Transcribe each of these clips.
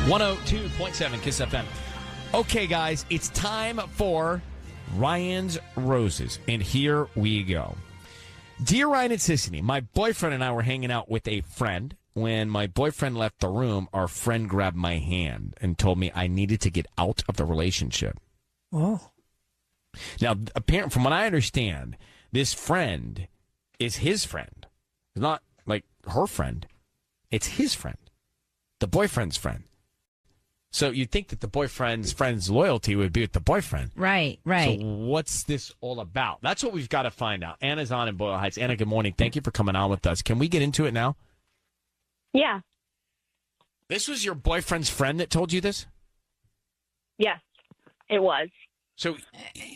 102.7 Kiss FM. Okay, guys, it's time for Ryan's Roses. And here we go. Dear Ryan and Sissany, my boyfriend and I were hanging out with a friend. When my boyfriend left the room, our friend grabbed my hand and told me I needed to get out of the relationship. Oh. Now, apparently, from what I understand, this friend is his friend. It's not like her friend. It's his friend. The boyfriend's friend. So you'd think that the boyfriend's friend's loyalty would be with the boyfriend. Right. So what's this all about? That's what we've got to find out. Anna's on in Boyle Heights. Anna, good morning. Thank you for coming on with us. Can we get into it now? Yeah. This was your boyfriend's friend that told you this? Yes, it was. So,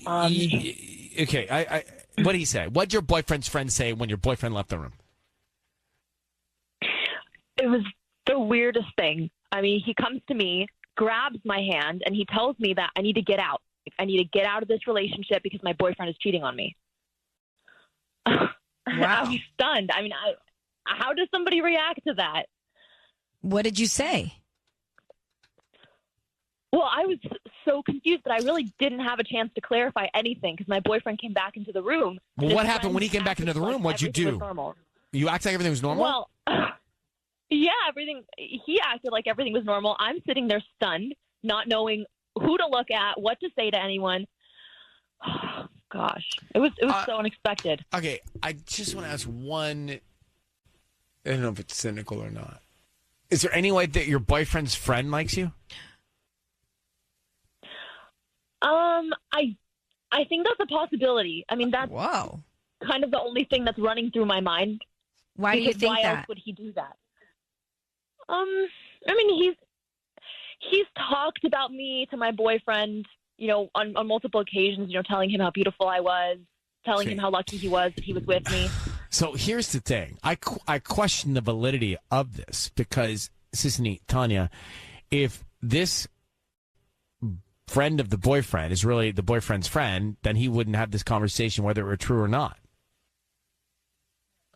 okay, what did he say? What did your boyfriend's friend say when your boyfriend left the room? It was the weirdest thing. I mean, he comes to me, grabs my hand, and he tells me that I need to get out. I need to get out of this relationship because my boyfriend is cheating on me. Wow. I was stunned. I mean, how does somebody react to that? What did you say? Well, I was so confused, but I really didn't have a chance to clarify anything because my boyfriend came back into the room. Well, what happened when he came back into the room? What'd you do? You act like everything was normal? Well, yeah, he acted like everything was normal. I'm sitting there stunned, not knowing who to look at, what to say to anyone. Oh, gosh, it was so unexpected. Okay, I just want to ask one. I don't know if it's cynical or not. Is there any way that your boyfriend's friend likes you? I think that's a possibility. I mean, that's kind of the only thing that's running through my mind. Why do you think why that? else would he do that? I mean, he's talked about me to my boyfriend, on multiple occasions, telling him how beautiful I was, telling him how lucky he was that he was with me. So here's the thing. I question the validity of this because, Sissany, Tanya, if this friend of the boyfriend is really the boyfriend's friend, then he wouldn't have this conversation whether it were true or not.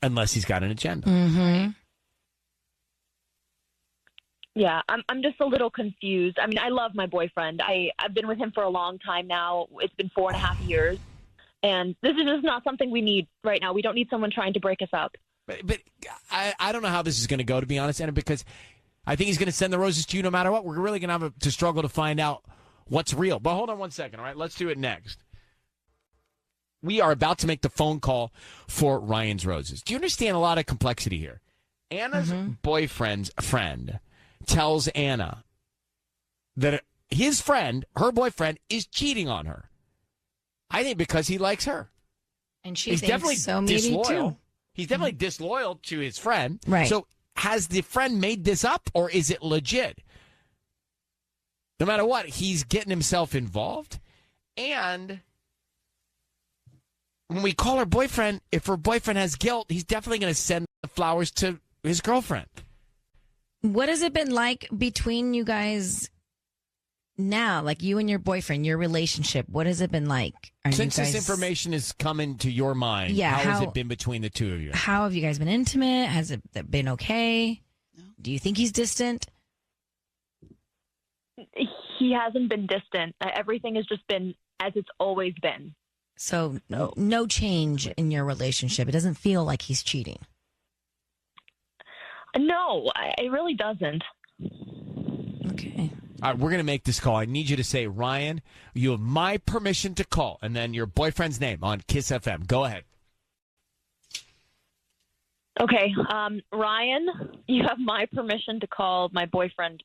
Unless he's got an agenda. Mm-hmm. Yeah, I'm just a little confused. I mean, I love my boyfriend. I've been with him for a long time now. It's been 4.5 years. And this is just not something we need right now. We don't need someone trying to break us up. But I don't know how this is going to go, to be honest, Anna, because I think he's going to send the roses to you no matter what. We're really going to have to struggle to find out what's real. But hold on one second, all right? Let's do it next. We are about to make the phone call for Ryan's Roses. Do you understand a lot of complexity here? Anna's boyfriend's friend tells Anna that his friend, her boyfriend, is cheating on her. I think because he likes her. And she He's thinks definitely so, maybe disloyal. too. He's definitely disloyal to his friend. Right. So has the friend made this up or is it legit? No matter what, he's getting himself involved. And when we call her boyfriend, if her boyfriend has guilt, he's definitely going to send the flowers to his girlfriend. What has it been like between you guys now? Like you and your boyfriend, your relationship, what has it been like? Since this information is coming to your mind, how has it been between the two of you? How have you guys been intimate? Has it been okay? No. Do you think he's distant? He hasn't been distant. Everything has just been as it's always been. So no change in your relationship. It doesn't feel like he's cheating. No, it really doesn't. Okay. All right, we're going to make this call. I need you to say, Ryan, you have my permission to call, and then your boyfriend's name on Kiss FM. Go ahead. Okay. Ryan, you have my permission to call my boyfriend.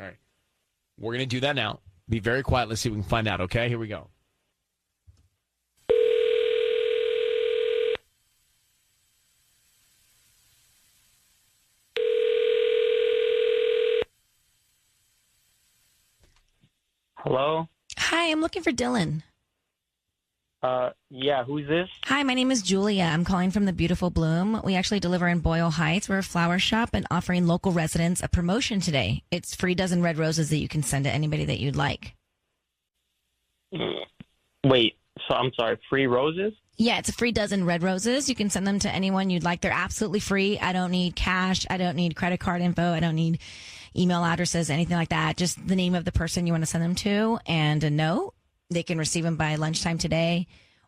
All right. We're going to do that now. Be very quiet. Let's see if we can find out, okay? Here we go. Hello? Hi, I'm looking for Dylan. Yeah, who's this? Hi, my name is Julia. I'm calling from the Beautiful Bloom. We actually deliver in Boyle Heights. We're a flower shop and offering local residents a promotion today. It's free dozen red roses that you can send to anybody that you'd like. Wait, so I'm sorry, free roses? Yeah, it's a free dozen red roses. You can send them to anyone you'd like. They're absolutely free. I don't need cash. I don't need credit card info. I don't need, email addresses, anything like that. Just the name of the person you want to send them to and a note. They can receive them by lunchtime today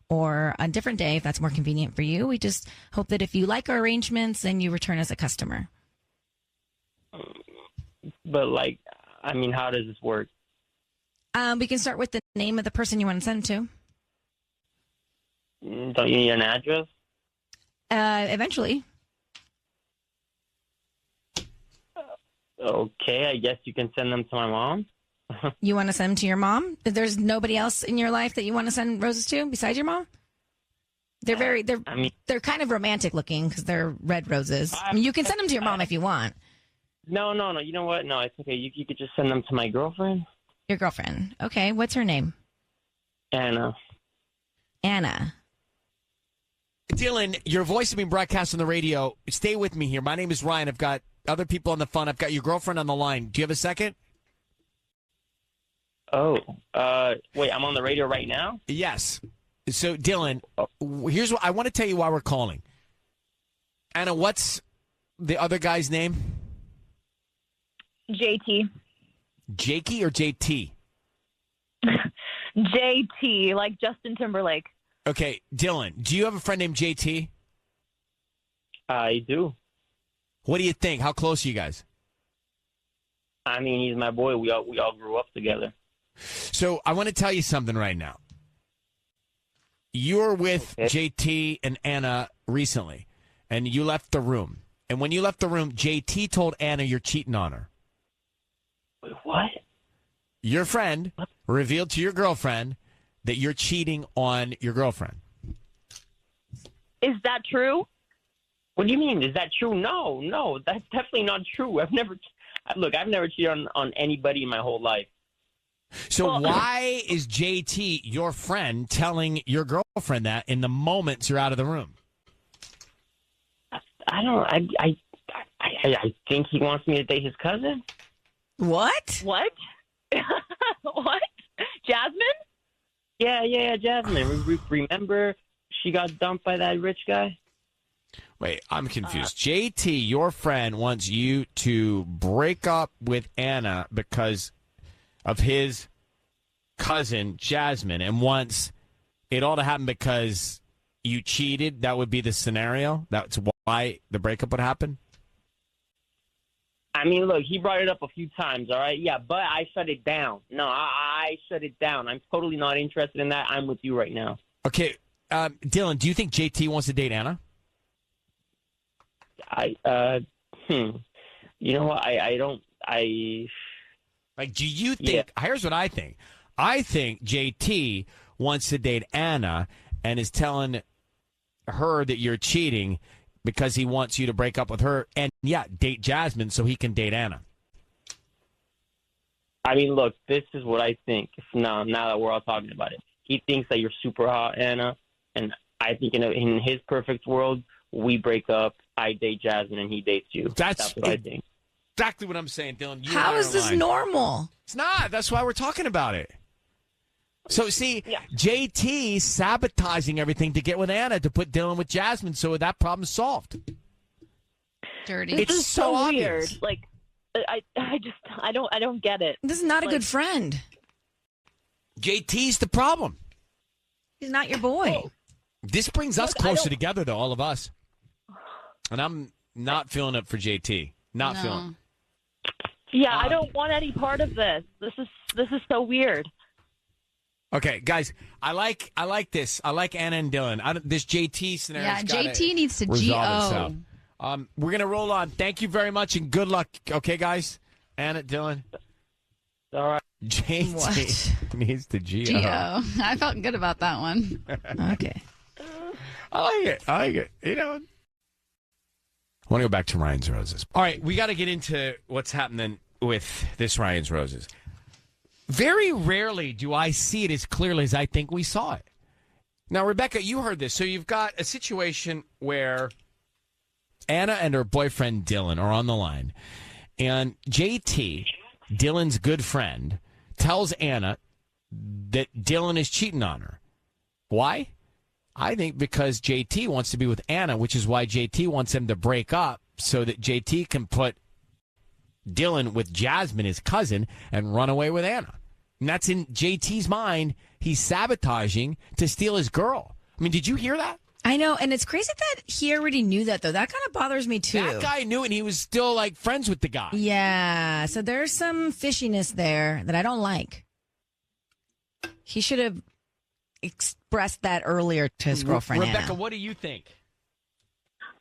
or a different day if that's more convenient for you. We just hope that if you like our arrangements, then you return as a customer. But, like, I mean, how does this work? We can start with the name of the person you want to send them Don't you need an address? to. Eventually. Okay, I guess you can send them to my mom. You want to send them to your mom? There's nobody else in your life that you want to send roses to besides your mom? They're kind of romantic looking because they're red roses. I mean, you can send them to your mom if you want. No. You know what? No, it's okay. You could just send them to my girlfriend. Your girlfriend. Okay. What's her name? Anna. Dylan, your voice is being broadcast on the radio. Stay with me here. My name is Ryan. I've got other people on the phone. I've got your girlfriend on the line. Do you have a second? Oh, wait, I'm on the radio right now? Yes. So, Dylan, here's what I want to tell you why we're calling. Anna, what's the other guy's name? JT. Jakey or JT? JT, like Justin Timberlake. Okay, Dylan, do you have a friend named JT? I do. What do you think? How close are you guys? I mean, he's my boy. We all grew up together. So I want to tell you something right now. You were with JT and Anna recently, and you left the room. And when you left the room, JT told Anna you're cheating on her. Wait, what? Your friend revealed to your girlfriend that you're cheating on your girlfriend. Is that true? What do you mean? Is that true? No, that's definitely not true. I've never cheated on anybody in my whole life. So why is JT, your friend, telling your girlfriend that in the moments you're out of the room? I don't. I think he wants me to date his cousin. What? What? What? Jasmine? Yeah, Jasmine. Remember, she got dumped by that rich guy. Wait, I'm confused. JT, your friend, wants you to break up with Anna because of his cousin, Jasmine, and wants it all to happen because you cheated. That would be the scenario. That's why the breakup would happen. I mean, look, he brought it up a few times, all right? Yeah, but I shut it down. No, I shut it down. I'm totally not interested in that. I'm with you right now. Okay, Dylan, do you think JT wants to date Anna? You know what? Like, do you think? Yeah. Here's what I think. I think JT wants to date Anna and is telling her that you're cheating because he wants you to break up with her and, date Jasmine so he can date Anna. I mean, look, this is what I think. Now that we're all talking about it, he thinks that you're super hot, Anna, and I think in his perfect world, we break up. I date Jasmine, and he dates you. That's what I think. Exactly what I'm saying, Dylan. How is this normal? It's not. That's why we're talking about it. So, see, JT sabotaging everything to get with Anna to put Dylan with Jasmine so that problem's solved. Dirty. This is so obvious. weird. Like, I don't get it. This is not a good friend. JT's the problem. He's not your boy. This brings us closer together, though, all of us. And I'm not feeling it for JT. Not feeling it. Yeah, I don't want any part of this. This is so weird. Okay, guys, I like this. I like Anna and Dylan. This JT scenario. Yeah, JT needs to resolve GO. itself. We're gonna roll on. Thank you very much and good luck. Okay, guys, Anna, Dylan. All right. JT needs to GO. GO. I felt good about that one. Okay. I like it. You know. I want to go back to Ryan's Roses. All right, we got to get into what's happening with this Ryan's Roses. Very rarely do I see it as clearly as I think we saw it. Now, Rebecca, you heard this. So you've got a situation where Anna and her boyfriend Dylan are on the line. And JT, Dylan's good friend, tells Anna that Dylan is cheating on her. Why? I think because JT wants to be with Anna, which is why JT wants them to break up so that JT can put Dylan with Jasmine, his cousin, and run away with Anna. And that's in JT's mind. He's sabotaging to steal his girl. I mean, did you hear that? I know, and it's crazy that he already knew that, though. That kind of bothers me, too. That guy knew it, and he was still, like, friends with the guy. Yeah, so there's some fishiness there that I don't like. He should have expressed that earlier to his girlfriend, Rebecca, Anna. what do you think?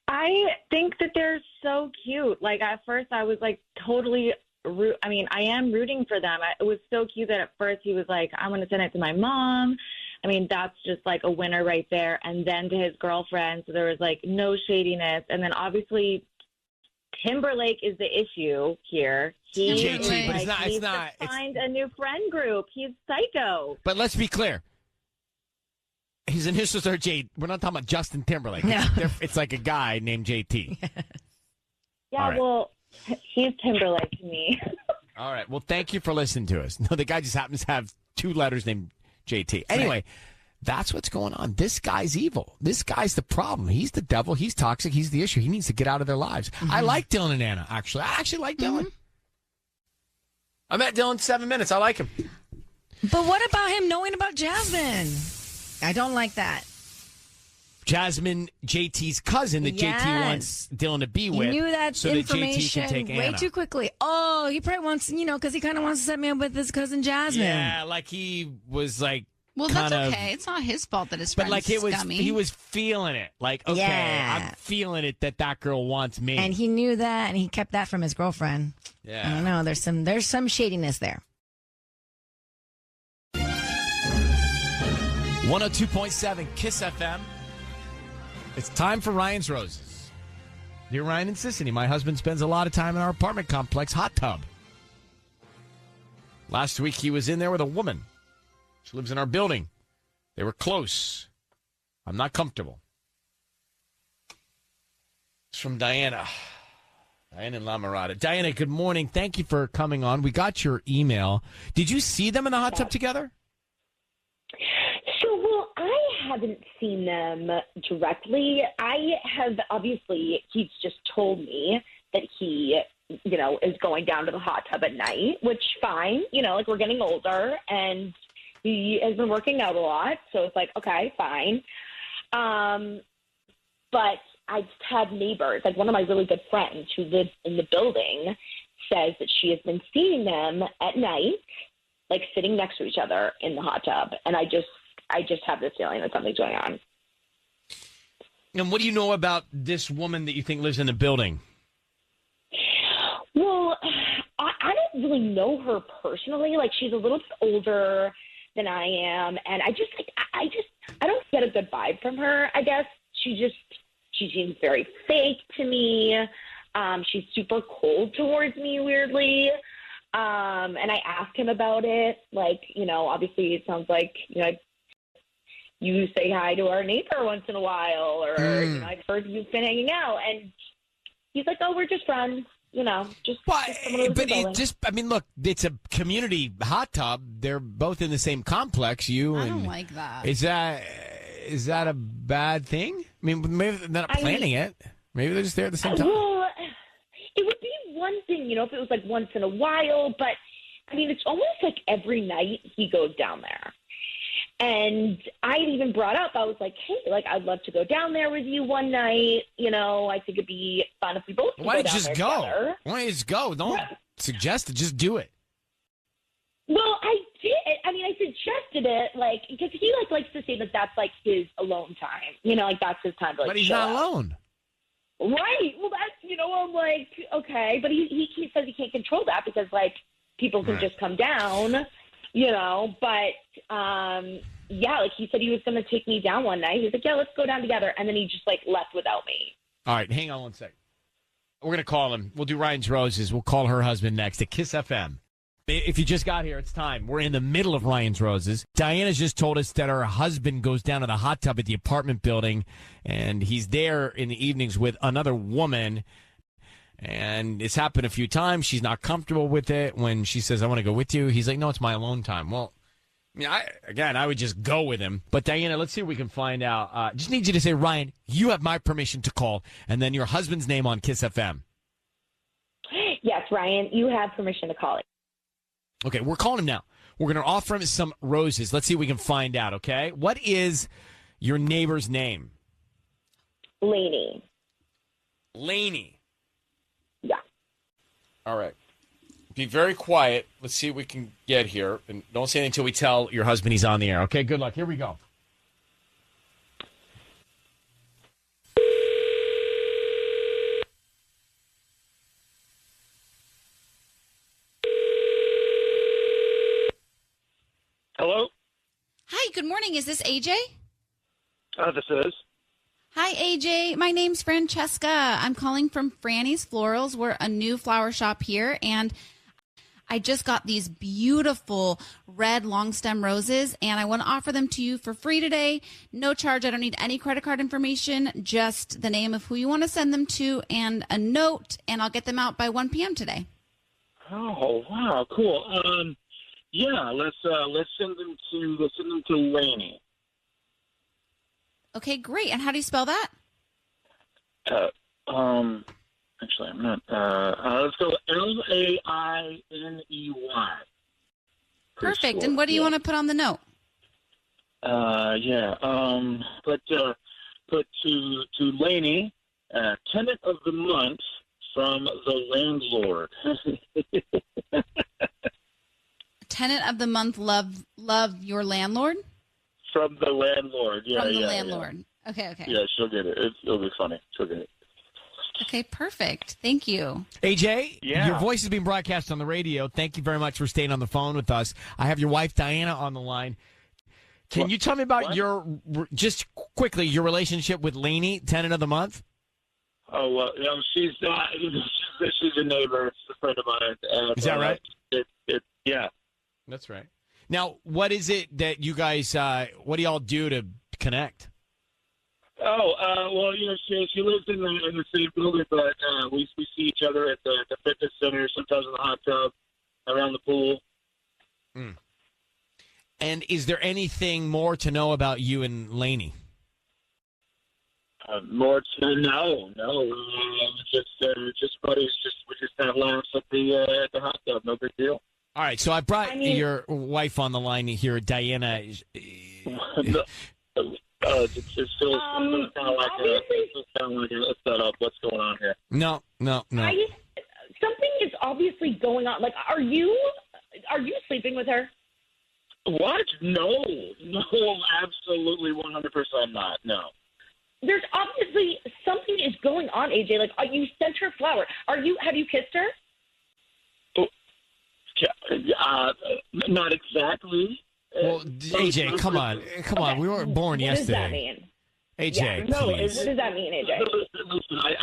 I think that they're so cute. Like, at first I was like totally I am rooting for them. It was so cute that at first he was like, I'm going to send it to my mom. I mean, that's just like a winner right there. And then to his girlfriend. So there was like no shadiness. And then obviously Timberlake is the issue here. He JT, but needs to find a new friend group. He's psycho. But let's be clear. His initials are J. We're not talking about Justin Timberlake. No. It's like a guy named JT. Yeah, All right. well, he's Timberlake to me. All right. Well, thank you for listening to us. No, the guy just happens to have two letters named JT. Anyway, that's what's going on. This guy's evil. This guy's the problem. He's the devil. He's toxic. He's the issue. He needs to get out of their lives. Mm-hmm. I like Dylan and Anna, actually. I actually like Dylan. I met Dylan 7 minutes. I like him. But what about him knowing about Jasmine? I don't like that. Jasmine, JT's cousin that Yes. JT wants Dylan to be with. He knew that so that JT information can take way Anna. too quickly. Oh, he probably wants, because he kind of wants to set me up with his cousin Jasmine. Yeah, like he was like. Well, kind that's of, okay. It's not his fault that his But friend's like it was, scummy. he was feeling it. Like, okay, Yeah. I'm feeling it that girl wants me. And he knew that, and he kept that from his girlfriend. Yeah. I don't know. There's some shadiness there. 102.7 Kiss FM. It's time for Ryan's Roses. Dear Ryan and Sissany, my husband spends a lot of time in our apartment complex hot tub. Last week he was in there with a woman. She lives in our building. They were close. I'm not comfortable. It's from Diana. Diana in La Mirada. Diana, good morning. Thank you for coming on. We got your email. Did you see them in the hot tub together? So, well, I haven't seen them directly. I have, obviously, he's just told me that he, is going down to the hot tub at night, which fine, like we're getting older and he has been working out a lot. So it's like, okay, fine. But I just had neighbors, like one of my really good friends who lives in the building says that she has been seeing them at night, like sitting next to each other in the hot tub. And I just have this feeling that something's going on. And what do you know about this woman that you think lives in the building? Well, I don't really know her personally. Like, she's a little bit older than I am. And I don't get a good vibe from her, I guess. She seems very fake to me. She's super cold towards me, weirdly. And I asked him about it. Like, obviously it sounds like, you say hi to our neighbor once in a while, or, I've heard you've been hanging out. And he's like, oh, we're just friends, just someone who lives in the building. Look, it's a community hot tub. They're both in the same complex. I don't like that. Is that a bad thing? I mean, maybe they're not planning it. Maybe they're just there at the same time. Well, it would be one thing, if it was like once in a while, but it's almost like every night he goes down there. And I even brought up, I was like, hey, I'd love to go down there with you one night. I think it'd be fun if we both could Why go don't down you just there go? together. Why don't you just go? Don't suggest it. Just do it. Well, I did. I suggested it, because he likes to say that that's his alone time. That's his time to But he's chill not out. alone. Right. Well, that's I'm like, okay, but he says he can't control that because people can just come down, But he said he was going to take me down one night. He was like, yeah, let's go down together, and then he just left without me. All right, hang on one second. We're going to call him. We'll do Ryan's Roses. We'll call her husband next at Kiss FM. If you just got here, it's time. We're in the middle of Ryan's Roses. Diana's just told us that her husband goes down to the hot tub at the apartment building, and he's there in the evenings with another woman. And it's happened a few times. She's not comfortable with it. When she says, I want to go with you, he's like, no, it's my alone time. Well, I would just go with him. But Diana, let's see if we can find out. Just need you to say, Ryan, you have my permission to call, and then your husband's name on Kiss FM. Yes, Ryan, you have permission to call it. Okay, we're calling him now. We're going to offer him some roses. Let's see if we can find out, okay? What is your neighbor's name? Lainey. Lainey. Yeah. All right. Be very quiet. Let's see what we can get here. And don't say anything until we tell your husband he's on the air. Okay, good luck. Here we go. Hello? Hi, good morning. Is this AJ? This is. Hi, AJ. My name's Francesca. I'm calling from Franny's Florals. We're a new flower shop here, and I just got these beautiful red long stem roses, and I want to offer them to you for free today. No charge. I don't need any credit card information, just the name of who you want to send them to and a note, and I'll get them out by 1 p.m. today. Oh, wow, cool. Yeah, let's send them to Lainey. Okay, great. And how do you spell that? Actually, I'm not. Let's go Lainey. Perfect. And what do you want to put on the note? Put to Lainey, tenant of the month from the landlord. Tenant of the month, love your landlord? From the landlord, yeah. From the landlord. Yeah. Okay. Yeah, she'll get it. It'll be funny. She'll get it. Okay, perfect. Thank you. AJ, Yeah. your voice is being broadcast on the radio. Thank you very much for staying on the phone with us. I have your wife, Diana, on the line. Can you tell me about just quickly, your relationship with Lainey, tenant of the month? Oh, well, she's a neighbor. It's a friend of mine. And, is that right? Yeah. That's right. Now, what is it that you guys, what do y'all do to connect? Oh, well, she lives in the same building, but we see each other at the fitness center, sometimes in the hot tub, around the pool. Mm. And is there anything more to know about you and Lainey? More to no, just buddies. We just have laughs at the hot tub. No big deal. All right, so I brought your wife on the line here, Diana. It feels kind of like a setup. What's going on here? No. Something is obviously going on. Like, are you sleeping with her? What? No, absolutely 100% not. No. There's obviously something is going on, AJ. Like, you sent her flower. Have you kissed her? Not exactly. Well, AJ, come on. We weren't born yesterday. What does that mean? AJ, please. What does that mean, AJ? Listen, I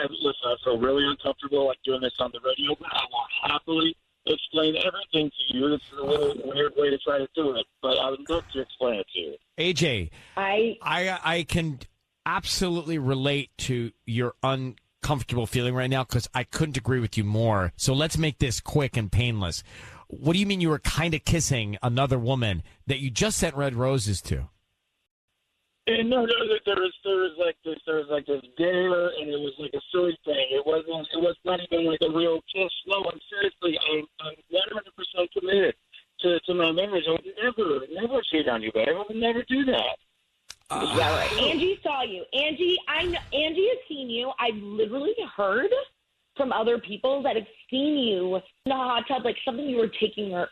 feel really uncomfortable like doing this on the radio, but I will happily explain everything to you. This is a little weird way to try to do it, but I would love to explain it to you. AJ, I can absolutely relate to your uncomfortable feeling right now because I couldn't agree with you more. So let's make this quick and painless. What do you mean you were kind of kissing another woman that you just sent red roses to? No, there was like this dare, and it was like a silly thing. It was not even like a real kiss. No, I'm seriously, I'm 100% committed to my marriage. I would never cheat on you, babe. I would never do that. Yeah, right. Angie saw you. Angie has seen you. I've literally heard from other people that have seen you in the hot tub, like something you were taking her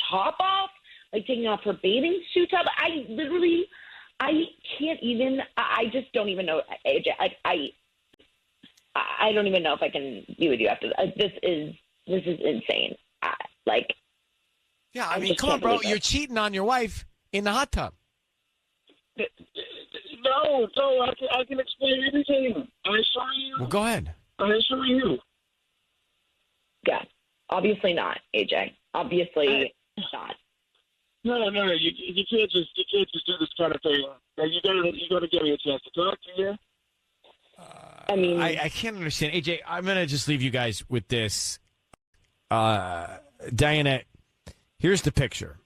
top off, like taking off her bathing suit top. I can't even. I just don't even know, AJ. I don't even know if I can be with you after this. This is insane. Yeah, I mean, come on, bro. You're cheating on your wife in the hot tub. No, I can explain everything. I assure you. Well, go ahead. I assure you. Yeah, obviously not, AJ. Obviously not. No. You can't just do this kind of thing. You gotta give me a chance to talk to you. I mean, I can't understand, AJ. I'm gonna just leave you guys with this. Diana, here's the picture.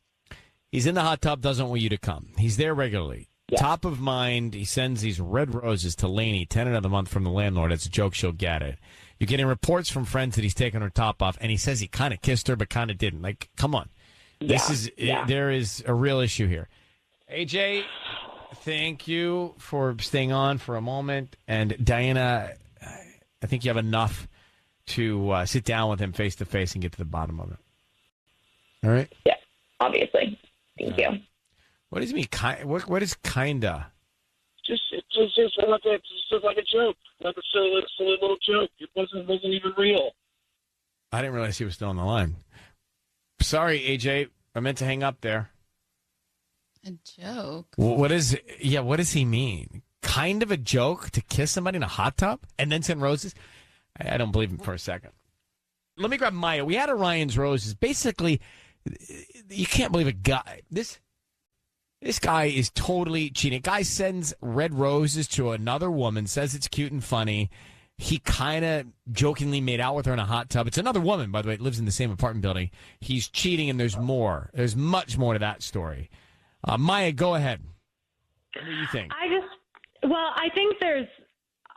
He's in the hot tub, doesn't want you to come. He's there regularly. Top of mind, he sends these red roses to Lainey, tenant of the month from the landlord. It's a joke, she'll get it. You're getting reports from friends that he's taken her top off, and he says he kind of kissed her, but kind of didn't. Like, come on. There is a real issue here. AJ, thank you for staying on for a moment. And Diana, I think you have enough to sit down with him face to face and get to the bottom of it. All right? Yeah, obviously. Thank you. What does he mean? What is kinda? Just like a joke, like a silly little joke. It wasn't even real. I didn't realize he was still on the line. Sorry, AJ. I meant to hang up there. A joke? What does he mean? Kind of a joke to kiss somebody in a hot tub and then send roses? I don't believe him for a second. Let me grab Maya. We had a Ryan's Roses. Basically, you can't believe a guy. This guy is totally cheating. Guy sends red roses to another woman, says it's cute and funny. He kind of jokingly made out with her in a hot tub. It's another woman, by the way, lives in the same apartment building. He's cheating, and there's more. There's much more to that story. Maya, go ahead. What do you think? I think there's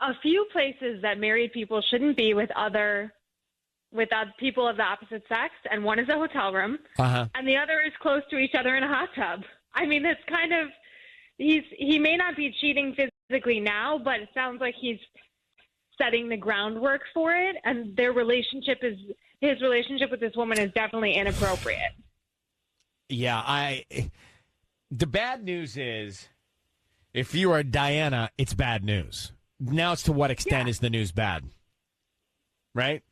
a few places that married people shouldn't be with other people of the opposite sex, and one is a hotel room, and the other is close to each other in a hot tub. I mean, it's kind of he may not be cheating physically now, but it sounds like he's setting the groundwork for it, and his relationship with this woman is definitely inappropriate. Yeah, the bad news is, if you are Diana, it's bad news. Now it's to what extent is the news bad? Right?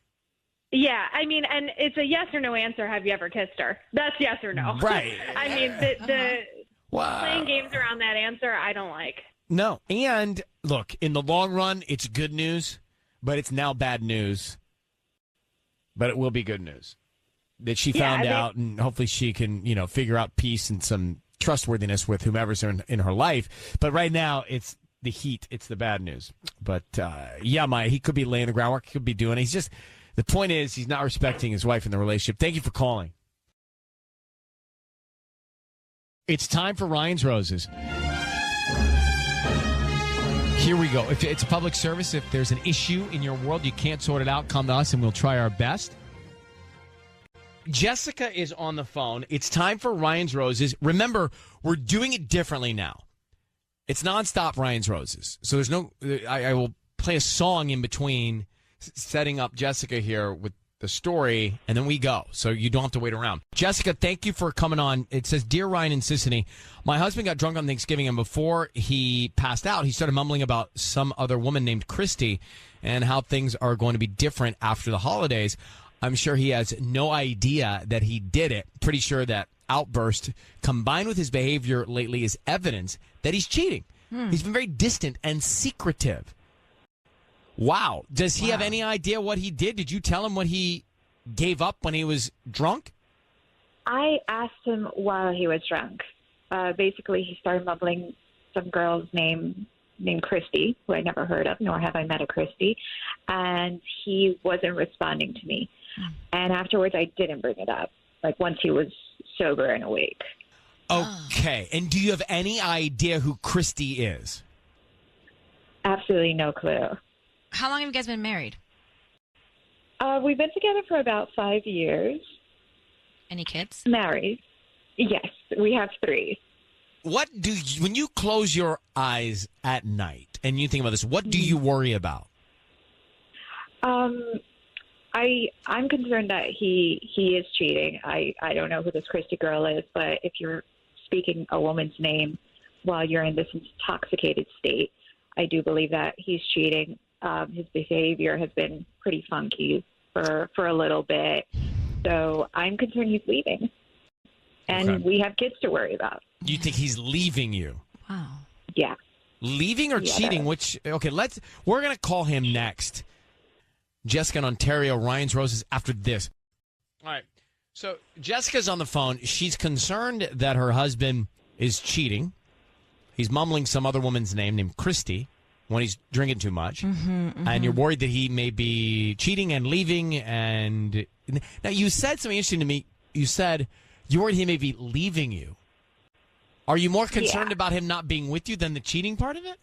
Yeah, I mean, and it's a yes or no answer. Have you ever kissed her? That's yes or no. Right. I mean, the playing games around that answer, I don't like. No. And look, in the long run, it's good news, but it's now bad news. But it will be good news that she found out, and hopefully she can, figure out peace and some trustworthiness with whomever's in her life. But right now, it's the heat. It's the bad news. But Maya, he could be laying the groundwork. He could be doing it. The point is, he's not respecting his wife in the relationship. Thank you for calling. It's time for Ryan's Roses. Here we go. If it's a public service, if there's an issue in your world, you can't sort it out, come to us and we'll try our best. Jessica is on the phone. It's time for Ryan's Roses. Remember, we're doing it differently now. It's nonstop Ryan's Roses. So there's no, I will play a song in between setting up Jessica here with the story, and then we go. So you don't have to wait around. Jessica, thank you for coming on. It says, Dear Ryan and Sissany, my husband got drunk on Thanksgiving, and before he passed out, he started mumbling about some other woman named Christy and how things are going to be different after the holidays. I'm sure he has no idea that he did it. Pretty sure that outburst, combined with his behavior lately, is evidence that he's cheating. He's been very distant and secretive. Wow. Does he have any idea what he did? Did you tell him what he gave up when he was drunk? I asked him while he was drunk. Basically, he started mumbling some girl's name named Christy, who I never heard of, nor have I met a Christy, and he wasn't responding to me. And afterwards, I didn't bring it up, once he was sober and awake. Okay. And do you have any idea who Christy is? Absolutely no clue. How long have you guys been married? We've been together for about 5 years. Any kids? Married. Yes, we have 3. When you close your eyes at night and you think about this, what do you worry about? I'm concerned that he is cheating. I don't know who this Christy girl is, but if you're speaking a woman's name while you're in this intoxicated state, I do believe that he's cheating. His behavior has been pretty funky for a little bit. So I'm concerned he's leaving. And we have kids to worry about. You think he's leaving you? Wow. Yeah. Leaving or cheating? We're going to call him next. Jessica in Ontario, Ryan's Roses after this. All right. So Jessica's on the phone. She's concerned that her husband is cheating. He's mumbling some other woman's name named Christy when he's drinking too much. And you're worried that he may be cheating and leaving. And now you said something interesting to me. You said you're worried he may be leaving you. Are you more concerned about him not being with you than the cheating part of it?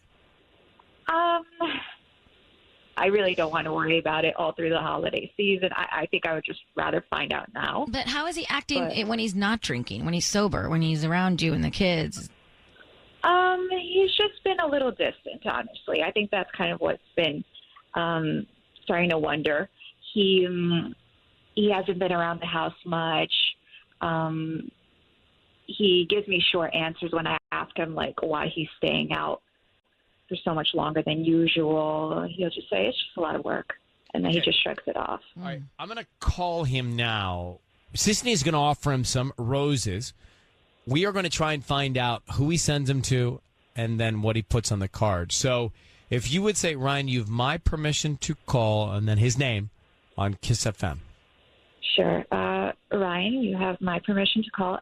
I really don't want to worry about it all through the holiday season. I think I would just rather find out now. But how is he acting when he's not drinking, when he's sober, when he's around you and the kids? He's just been a little distant, honestly. I think that's kind of what's been starting to wonder. He hasn't been around the house much. He gives me short answers when I ask him, like, why he's staying out for so much longer than usual. He'll just say, it's just a lot of work. And then he just shrugs it off. All right, I'm going to call him now. Sisney is going to offer him some roses. We are going to try and find out who he sends them to and then what he puts on the card. So if you would say, Ryan, you have my permission to call, and then his name on Kiss FM. Sure. Ryan, you have my permission to call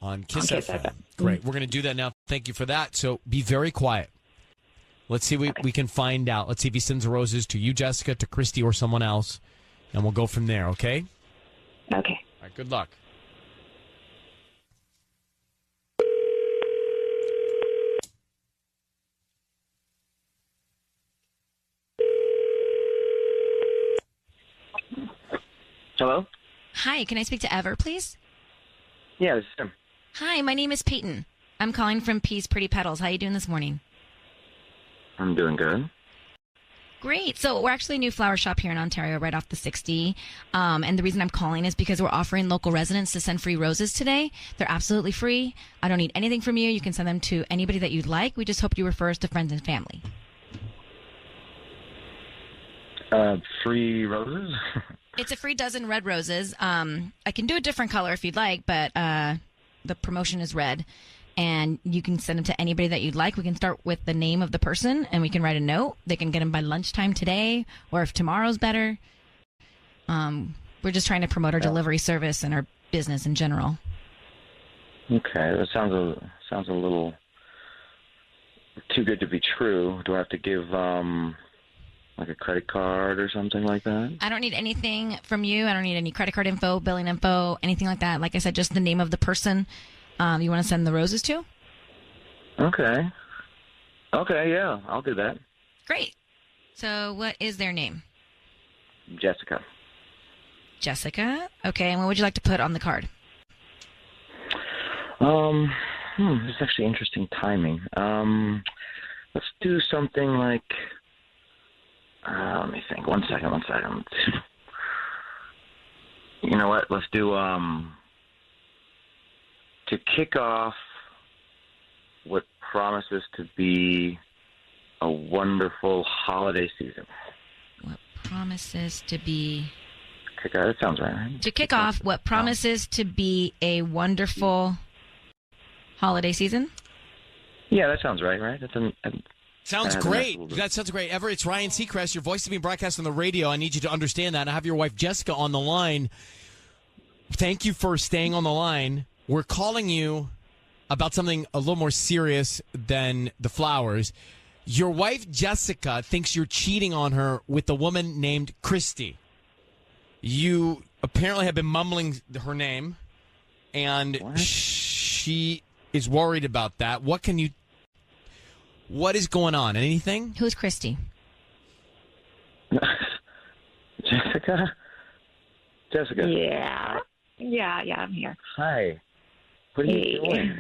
on Kiss FM. Great. We're going to do that now. Thank you for that. So be very quiet. Let's see what we can find out. Let's see if he sends roses to you, Jessica, to Christy, or someone else, and we'll go from there, okay? Okay. All right, good luck. Hello? Hi, can I speak to Ever, please? Yeah, this is him. Hi, my name is Peyton. I'm calling from Peace Pretty Petals. How you doing this morning? I'm doing good. Great. So we're actually a new flower shop here in Ontario right off the 60. And the reason I'm calling is because we're offering local residents to send free roses today. They're absolutely free. I don't need anything from you. You can send them to anybody that you'd like. We just hope you refer us to friends and family. Free roses? It's a free dozen red roses. I can do a different color if you'd like, but the promotion is red. And you can send them to anybody that you'd like. We can start with the name of the person, and we can write a note. They can get them by lunchtime today, or if tomorrow's better. We're just trying to promote our delivery service and our business in general. Okay, that sounds a little too good to be true. Do I have to give like a credit card or something like that? I don't need anything from you. I don't need any credit card info, billing info, anything like that. Like I said, just the name of the person you want to send the roses to. Okay. Okay, yeah, I'll do that. Great. So what is their name? Jessica. Jessica? Okay, and what would you like to put on the card? This is actually interesting timing. Let's do something like, let me think. One second. You know what? Let's do, to kick off what promises to be a wonderful holiday season. What promises to be... That sounds right. To kick off what promises to be a wonderful holiday season? Yeah, that sounds right? Sounds great. That sounds great. Ever, it's Ryan Seacrest. Your voice is being broadcast on the radio. I need you to understand that. I have your wife, Jessica, on the line. Thank you for staying on the line. We're calling you about something a little more serious than the flowers. Your wife, Jessica, thinks you're cheating on her with a woman named Christy. You apparently have been mumbling her name, and she is worried about that. What is going on? Anything? Who's Christy? Jessica? Yeah, I'm here. Hi. What are you doing?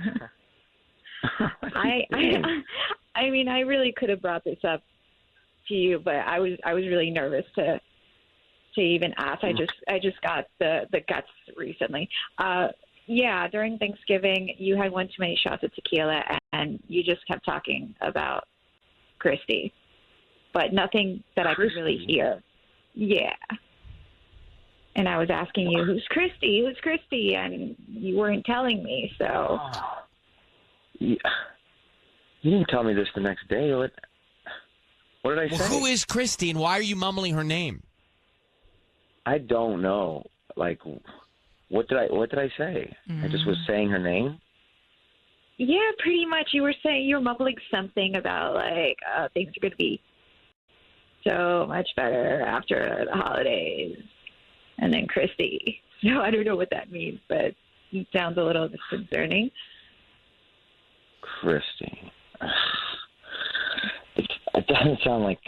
I mean, I really could have brought this up to you, but I was really nervous to even ask. I just got the guts recently. Yeah, during Thanksgiving, you had one too many shots of tequila, and you just kept talking about Christy, but nothing that I could really hear. Yeah. And I was asking you, who's Christy? And you weren't telling me, so. You didn't tell me this the next day. What did I say? Who is Christy, and why are you mumbling her name? I don't know. Like, what did I say? I just was saying her name? Yeah, pretty much. You were mumbling something about, like, things are going to be so much better after the holidays. And then Christy. So I don't know what that means, but it sounds a little disconcerting. Christy. It doesn't sound like.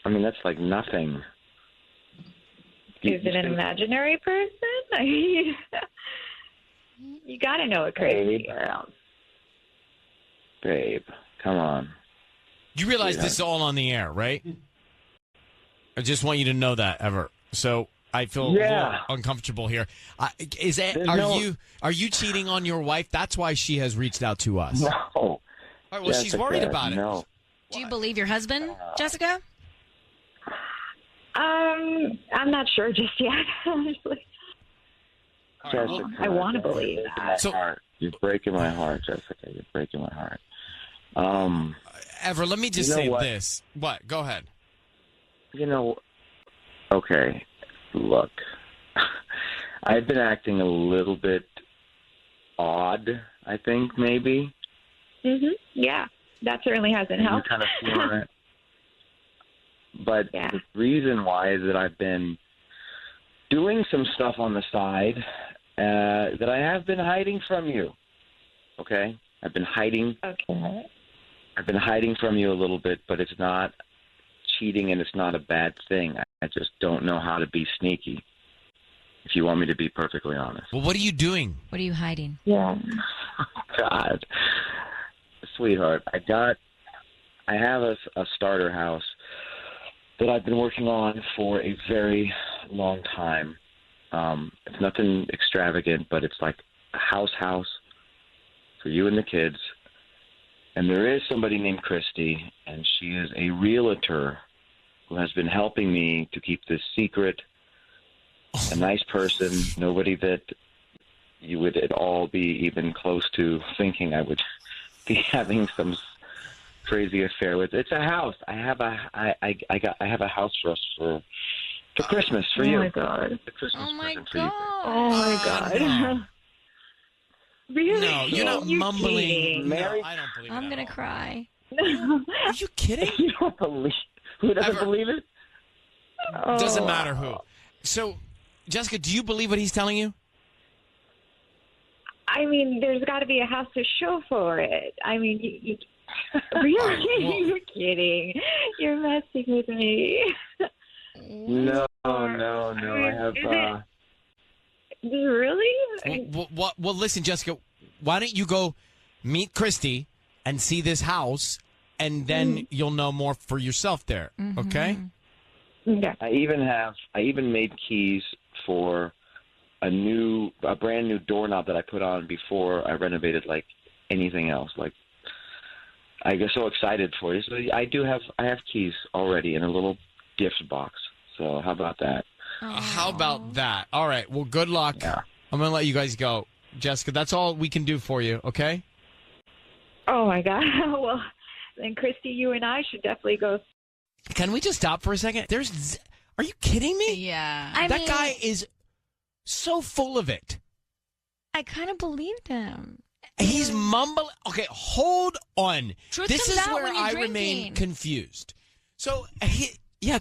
I mean, that's like nothing. Is it an imaginary person? I mean, you got to know a crazy girl. Babe, come on. You realize this is all on the air, right? I just want you to know that, Ever. So I feel a little uncomfortable here. Are you cheating on your wife? That's why she has reached out to us. No. All right, well, she's worried about it. No. Do you believe your husband, Jessica? I'm not sure just yet, honestly. Jessica, I want to believe that. You're breaking my heart, Jessica. You're breaking my heart. Ever, let me just say this. What? Go ahead. Okay, look. I've been acting a little bit odd, I think, maybe. Yeah, that certainly hasn't helped. Kind of feeling it. But the reason why is that I've been doing some stuff on the side that I have been hiding from you. Okay? I've been hiding. Okay. I've been hiding from you a little bit, but it's not cheating and it's not a bad thing. I just don't know how to be sneaky, if you want me to be perfectly honest. Well, what are you doing? What are you hiding? Yeah. God. Sweetheart, I have a starter house that I've been working on for a very long time. It's nothing extravagant, but it's like a house for you and the kids. And there is somebody named Christy, and she is a realtor who has been helping me to keep this secret. A nice person, nobody that you would at all be even close to thinking I would be having some crazy affair with. It's a house. I have a house for us for Christmas for you. Oh my God. The Christmas Oh my present for you. God. Oh my God. No. Really? No, you're not mumbling. Kidding. No, I don't believe it. I'm at going all. to cry. Are you kidding? You don't believe? Who doesn't believe it? Doesn't matter who. So, Jessica, do you believe what he's telling you? I mean, there's got to be a house to show for it. I mean, you really? Well, You're kidding. You're messing with me. No. I have. Really? Well, listen, Jessica, why don't you go meet Christy and see this house, and then you'll know more for yourself there, okay? Yeah. I even made keys for a brand new doorknob that I put on before I renovated like anything else. Like, I get so excited for you. So I have keys already in a little gift box. So how about that? How about that? All right. Well, good luck. Yeah. I'm going to let you guys go. Jessica, that's all we can do for you, okay? Oh my God. Well, then Christy, you and I should definitely go. Can we just stop for a second? Are you kidding me? Yeah. That guy is so full of it. I kind of believed him. He's mumbling. Okay, hold on. Truth This comes is out where when you're I drinking. remain confused. So,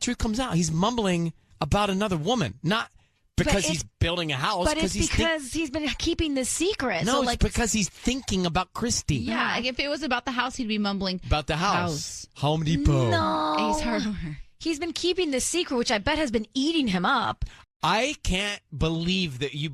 truth comes out. He's mumbling about another woman, not because he's building a house. But it's because he's been keeping the secret. No, so it's because he's thinking about Christy. Yeah, if it was about the house, he'd be mumbling. About the house. Home Depot. No. Ace Hardware. He's been keeping the secret, which I bet has been eating him up. I can't believe that you...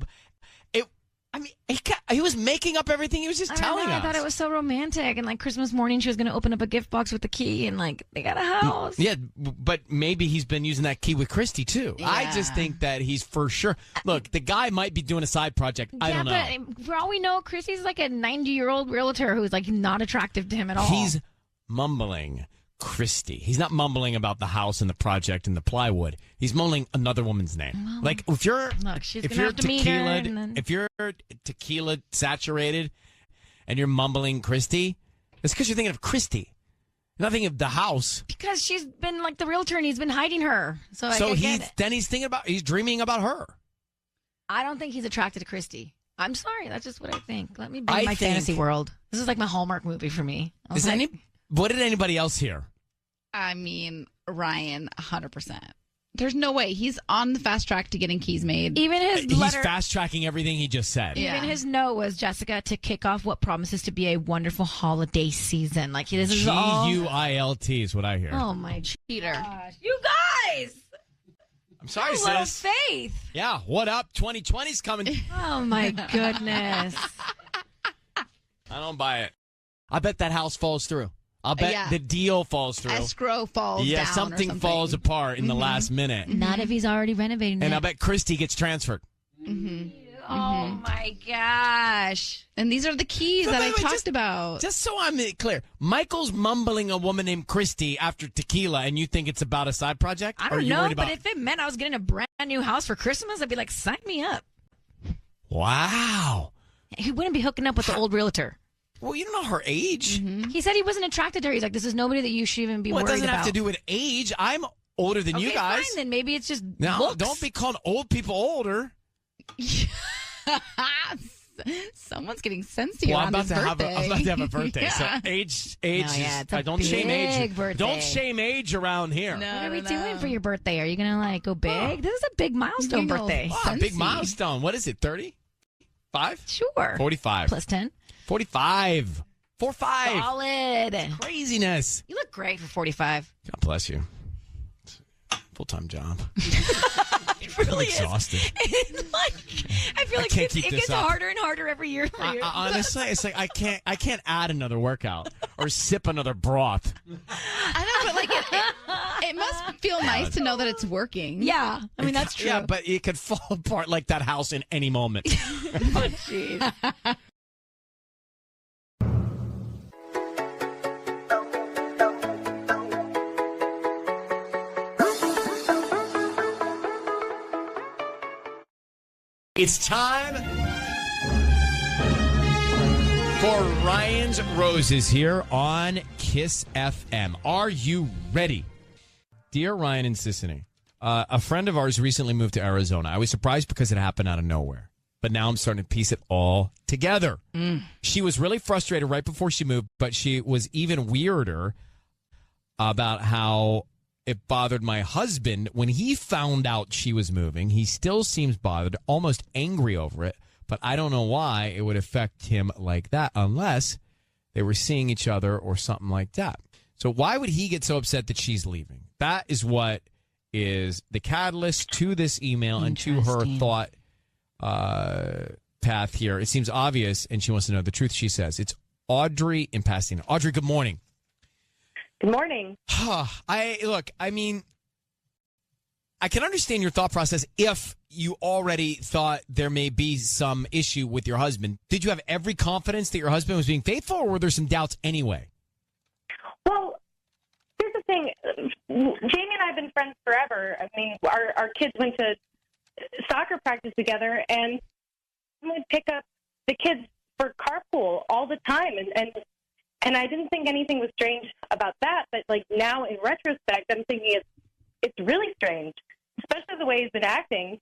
he was making up everything he was just telling us. I thought it was so romantic. And like Christmas morning, she was going to open up a gift box with the key and like they got a house. Yeah, but maybe he's been using that key with Christy too. Yeah. I just think that he's for sure. Look, the guy might be doing a side project. I don't know. But for all we know, Christy's like a 90-year-old realtor who's like not attractive to him at all. He's mumbling Christy. He's not mumbling about the house and the project and the plywood. He's mumbling another woman's name. Well, like if you're she's if gonna you're have to meet her tequila and then... if you're tequila saturated and you're mumbling Christy, it's because you're thinking of Christy. Nothing of the house. Because she's been like the realtor and he's been hiding her. So I get it. He's dreaming about her. I don't think he's attracted to Christy. I'm sorry. That's just what I think. Let me be in my fantasy world. This is like my Hallmark movie for me. What did anybody else hear? I mean, Ryan, 100%. There's no way. He's on the fast track to getting keys made. Even his He's letter, fast-tracking everything he just said. even his note was, Jessica, to kick off what promises to be a wonderful holiday season. Like, this is all... G-U-I-L-T is what I hear. Oh, my Peter. gosh. You guys! I'm sorry, A little sis. faith. Yeah, what up? 2020's coming. Oh, my goodness. I don't buy it. I bet that house falls through. I'll bet the deal falls through. Escrow falls down Yeah, or something falls apart in the last minute. Not if he's already renovating And it. I bet Christy gets transferred. Oh, my gosh. And these are the keys that I talked about. Just so I'm clear, Michael's mumbling a woman named Christy after tequila, and you think it's about a side project? I Or are don't you know, worried but about... if it meant I was getting a brand new house for Christmas, I'd be like, sign me up. Wow. He wouldn't be hooking up with the old realtor. Well, you don't know her age. He said he wasn't attracted to her. He's like, this is nobody that you should even be Well, it worried doesn't about. have to do with age. I'm older than you guys. Fine, then maybe it's just No, looks. don't be called old people older. Someone's getting sensitive Well, on his birthday. I'm about to have a birthday. So age No, yeah, it's a don't shame age. big birthday. Don't shame age around here. What are we doing for your birthday? Are you going to like go big? This is a big milestone You know, birthday. Wow, big milestone. What is it, 30? 5? Sure. 45. Plus 10. 45. 4-5. Solid. Craziness. You look great for 45. God bless you. Full-time job. It really I'm exhausted. It's like, I feel I like can't it keep this gets up. harder and harder every year for you. Honestly, it's like I can't add another workout or sip another broth. I know, but like it must feel nice to know that it's working. Yeah, I mean that's true. Yeah, but it could fall apart like that house in any moment. Oh, jeez. It's time for Ryan's Roses here on Kiss FM. Are you ready? Dear Ryan and Sissany, a friend of ours recently moved to Arizona. I was surprised because it happened out of nowhere, but now I'm starting to piece it all together. She was really frustrated right before she moved, but she was even weirder about how it bothered my husband when he found out she was moving. He still seems bothered, almost angry over it, but I don't know why it would affect him like that unless they were seeing each other or something like that. So why would he get so upset that she's leaving? That is what is the catalyst to this email and to her thought path here. It seems obvious, and she wants to know the truth, she says. It's Audrey in Pasadena. Audrey, good morning. Good morning. I can understand your thought process if you already thought there may be some issue with your husband. Did you have every confidence that your husband was being faithful, or were there some doubts anyway? Well, here's the thing. Jamie and I have been friends forever. I mean, our kids went to soccer practice together, and we would pick up the kids for carpool all the time. And I didn't think anything was strange about that. But, like, now in retrospect, I'm thinking it's really strange, especially the way he's been acting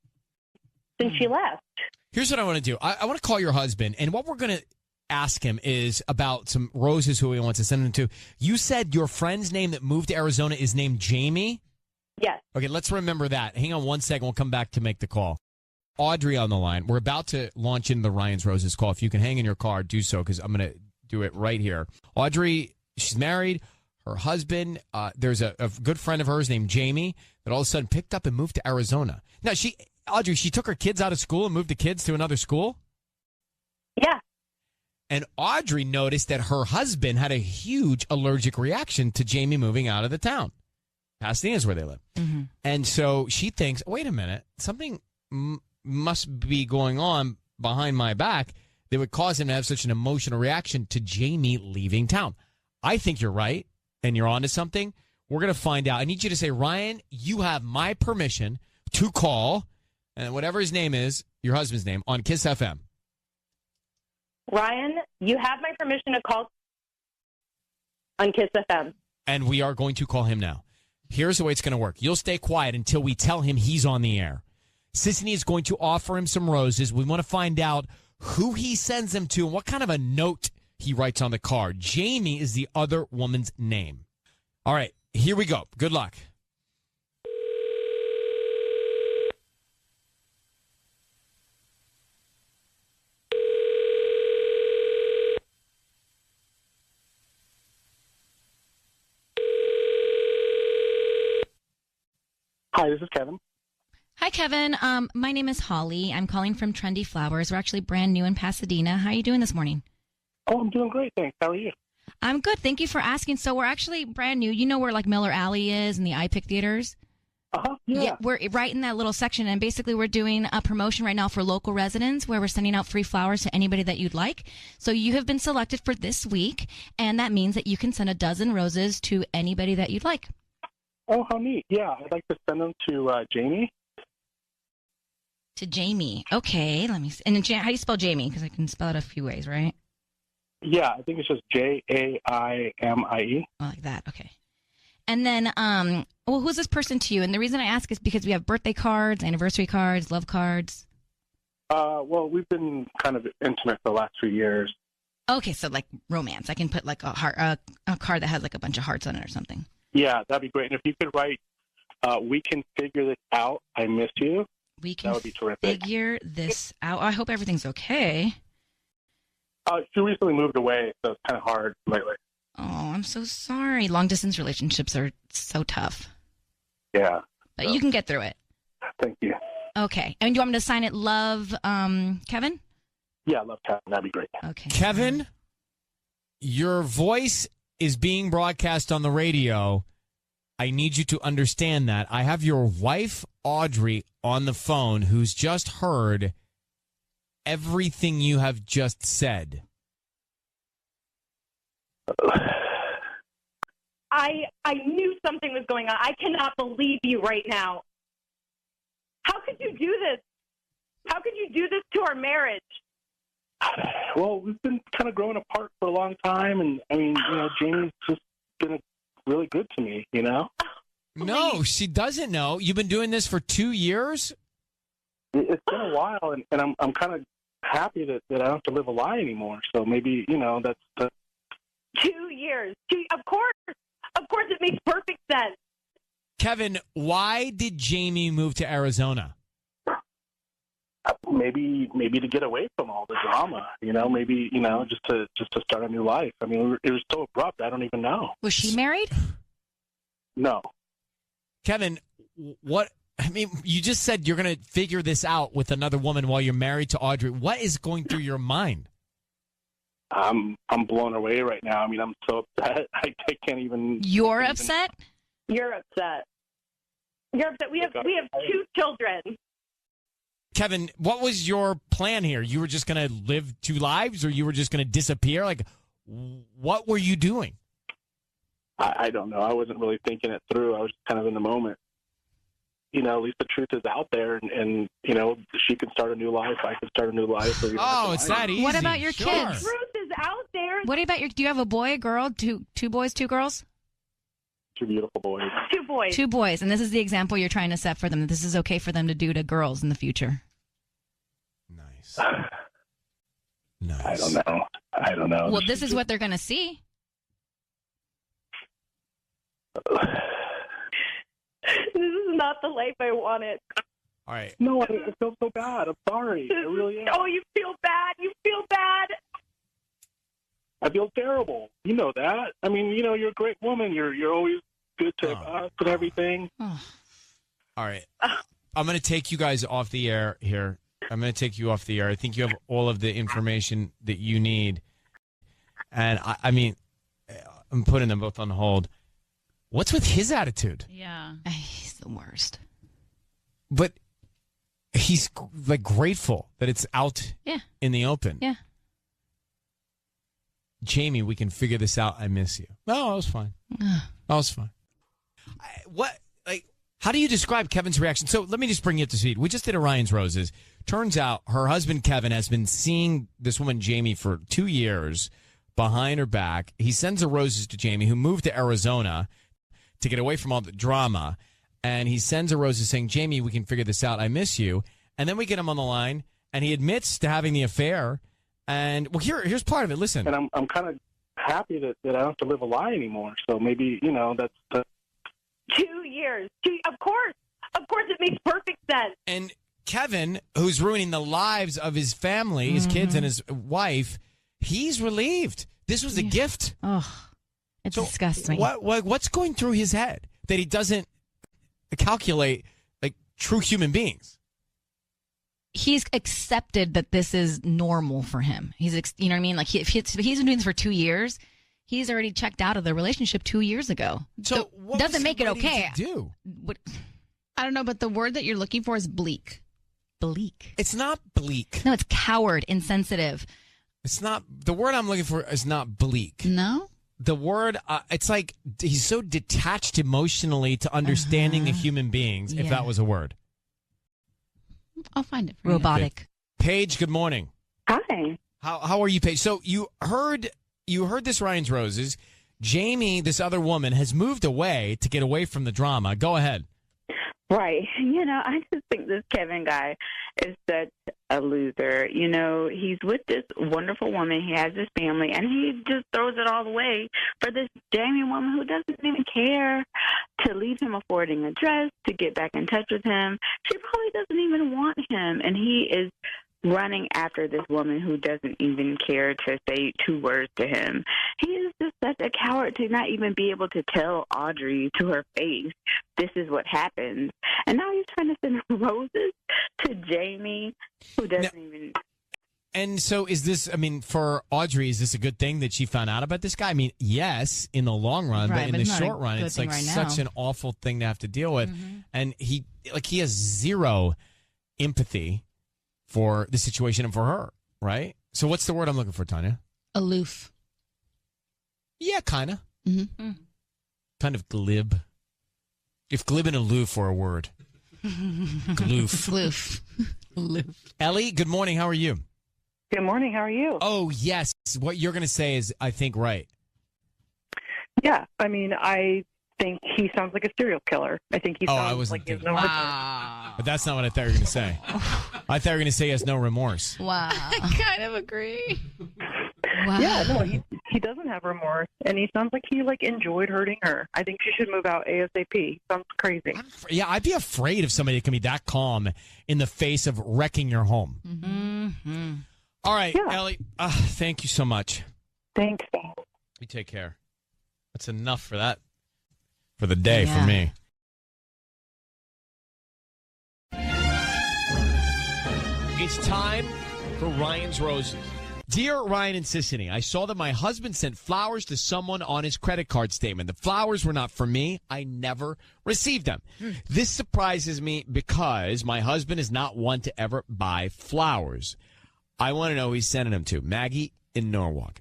since she left. Here's what I want to do. I want to call your husband, and what we're going to ask him is about some roses who he wants to send them to. You said your friend's name that moved to Arizona is named Jamie? Yes. Okay, let's remember that. Hang on one second. We'll come back to make the call. Audrey on the line. We're about to launch into the Ryan's Roses call. If you can hang in your car, do so, because I'm going to do it right here. Audrey, she's married. Her husband, there's a good friend of hers named Jamie that all of a sudden picked up and moved to Arizona. Now, Audrey, she took her kids out of school and moved the kids to another school? Yeah. And Audrey noticed that her husband had a huge allergic reaction to Jamie moving out of the town. Pasadena is where they live. Mm-hmm. And so she thinks, wait a minute, something must be going on behind my back that would cause him to have such an emotional reaction to Jamie leaving town. I think you're right, and you're onto something. We're going to find out. I need you to say, Ryan, you have my permission to call, and whatever his name is, your husband's name, on Kiss FM. Ryan, you have my permission to call on Kiss FM. And we are going to call him now. Here's the way it's going to work. You'll stay quiet until we tell him he's on the air. Sissany is going to offer him some roses. We want to find out who he sends them to and what kind of a note he writes on the card. Jamie is the other woman's name. All right, here we go. Good luck. Hi, this is Kevin. Hi, Kevin. My name is Holly. I'm calling from Trendy Flowers. We're actually brand new in Pasadena. How are you doing this morning? Oh, I'm doing great, thanks. How are you? I'm good. Thank you for asking. So we're actually brand new. You know where like Miller Alley is and the iPic theaters? Yeah. We're right in that little section, and basically we're doing a promotion right now for local residents where we're sending out free flowers to anybody that you'd like. So you have been selected for this week, and that means that you can send a dozen roses to anybody that you'd like. Oh, how neat. Yeah, I'd like to send them to Jamie. To Jamie. Okay, let me see. And how do you spell Jamie? Because I can spell it a few ways, right? Yeah, I think it's just Jaimie. Oh, like that. Okay. And then, well, who's this person to you? And the reason I ask is because we have birthday cards, anniversary cards, love cards. Well, we've been kind of intimate the last few years. Okay, so like romance. I can put like a heart, a card that has like a bunch of hearts on it or something. Yeah, that'd be great. And if you could write, we can figure this out. I miss you. We can that would be terrific. Figure this out. I hope everything's okay. She recently moved away, so it's kind of hard lately. Oh, I'm so sorry. Long distance relationships are so tough. Yeah. But you can get through it. Thank you. Okay. And do you want me to sign it Love, Kevin? Yeah, Love Kevin. That'd be great. Okay. Kevin, your voice is being broadcast on the radio. I need you to understand that. I have your wife, Audrey, on the phone who's just heard everything you have just said. I knew something was going on. I cannot believe you right now. How could you do this? How could you do this to our marriage? Well, we've been kind of growing apart for a long time, and I mean, Jamie's just been really good to me, No, she doesn't know. You've been doing this for 2 years? It's been a while, and I'm kind of happy that I don't have to live a lie anymore. So maybe, that's 2 years. Of course, it makes perfect sense. Kevin, why did Jamie move to Arizona? Maybe to get away from all the drama, maybe, just to start a new life. I mean, it was so abrupt, I don't even know. Was she married? No. Kevin, you just said you're going to figure this out with another woman while you're married to Audrey. What is going through your mind? I'm blown away right now. I mean, I'm so upset. I can't even. You're upset? You're upset. You're upset. We have 2 children. Kevin, what was your plan here? You were just going to live 2 lives, or you were just going to disappear? Like, what were you doing? I don't know. I wasn't really thinking it through. I was just kind of in the moment. At least the truth is out there, and she can start a new life. I can start a new life. It's that easy. What about your kids? The truth is out there. What about do you have a boy, a girl, two boys, 2 girls? 2 beautiful boys. 2 boys. 2 boys, and this is the example you're trying to set for them. This is okay for them to do to girls in the future. Nice. Nice. I don't know. Well, this is what they're going to see. This is not the life I wanted. All right. No, I feel so bad. I'm sorry. I really am. Oh, you feel bad? You feel bad? I feel terrible. You know that. I mean, you're a great woman. You're always good to us and everything. All right. I'm going to take you guys off the air here. I'm going to take you off the air. I think you have all of the information that you need. And, I mean, I'm putting them both on hold. What's with his attitude? Yeah. He's the worst. But he's, like, grateful that it's out in the open. Yeah. Jamie, we can figure this out. I miss you. No, I was fine. I was fine. How do you describe Kevin's reaction? So let me just bring you up to speed. We just did Orion's Roses. Turns out her husband, Kevin, has been seeing this woman, Jamie, for 2 years behind her back. He sends her roses to Jamie, who moved to Arizona to get away from all the drama. And he sends her roses saying, Jamie, we can figure this out. I miss you. And then we get him on the line, and he admits to having the affair. And, well, here's part of it. Listen. And I'm kind of happy that I don't have to live a lie anymore. So maybe, that's 2 years. Of course, it makes perfect sense. And Kevin, who's ruining the lives of his family, his kids and his wife, he's relieved. This was a gift. Oh, it disgusts me. What's going through his head that he doesn't calculate like true human beings. He's accepted that this is normal for him. He's, you know what I mean? Like if he's been doing this for 2 years, he's already checked out of the relationship 2 years ago. So what doesn't make it okay. Do I don't know, but the word that you're looking for is bleak. Bleak. It's not bleak. No, it's coward, insensitive. It's not. The word I'm looking for is not bleak. No? The word, it's like he's so detached emotionally to understanding the human beings, if that was a word. I'll find it for Robotic. Okay. Paige, good morning. Hi. How are you, Paige? So you heard this Ryan's Roses. Jamie, this other woman, has moved away to get away from the drama. Go ahead. Right. I just think this Kevin guy is such a loser. He's with this wonderful woman. He has his family, and he just throws it all away for this Jamie woman who doesn't even care to leave him a forwarding address, to get back in touch with him. She probably doesn't even want him, and he is running after this woman who doesn't even care to say 2 words to him. He is just such a coward to not even be able to tell Audrey to her face, this is what happens. And now he's trying to send roses to Jamie, who doesn't even... And so is this, for Audrey, is this a good thing that she found out about this guy? Yes, in the long run, right, but in the short run, it's like such an awful thing to have to deal with. Mm-hmm. And he has zero empathy for the situation and for her, right? So what's the word I'm looking for, Tanya? Aloof. Yeah, kind of. Mm-hmm. Kind of glib. If glib and aloof were a word. Gloof. Gloof. Aloof. Ellie, good morning. How are you? Good morning. How are you? Oh, yes. What you're going to say is, I think, right. Yeah. I think he sounds like a serial killer. I think he sounds like he has no remorse. But that's not what I thought you were going to say. I thought you were going to say he has no remorse. Wow. I kind of agree. Wow. Yeah, no, he doesn't have remorse, and he sounds like he enjoyed hurting her. I think she should move out ASAP. Sounds crazy. I'd be afraid of somebody that can be that calm in the face of wrecking your home. Mm-hmm. All right, Ellie, thank you so much. Thanks. You take care. That's enough for that. For the day, for me. It's time for Ryan's Roses. Dear Ryan and Sissany, I saw that my husband sent flowers to someone on his credit card statement. The flowers were not for me. I never received them. This surprises me because my husband is not one to ever buy flowers. I want to know who he's sending them to. Maggie in Norwalk.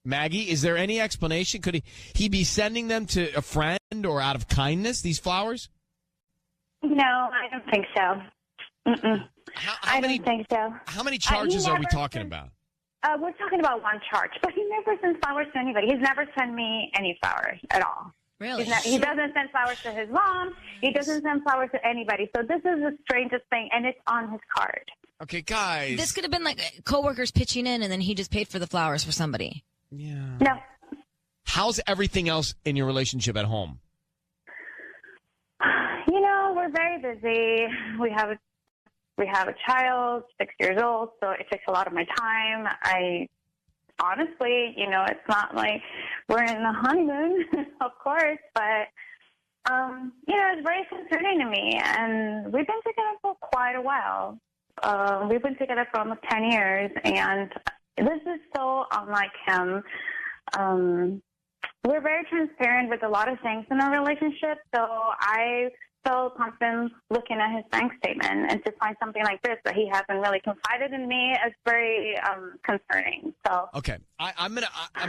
Maggie, is there any explanation? Could he be sending them to a friend or out of kindness, these flowers? No, I don't think so. I don't think so. How many charges are we talking about? We're talking about one charge, but he never sends flowers to anybody. He's never sent me any flowers at all. Really? He doesn't send flowers to his mom. He doesn't send flowers to anybody. So this is the strangest thing, and it's on his card. Okay, guys. This could have been like coworkers pitching in, and then he just paid for the flowers for somebody. Yeah. No. How's everything else in your relationship at home? We're very busy. We have a child, 6 years old, so it takes a lot of my time. Honestly, it's not like we're in the honeymoon, of course, but, it's very concerning to me. And we've been together for quite a while. We've been together for almost 10 years, and this is so unlike him. We're very transparent with a lot of things in our relationship, so I felt confident looking at his bank statement, and to find something like this that he hasn't really confided in me is very concerning. So okay, I'm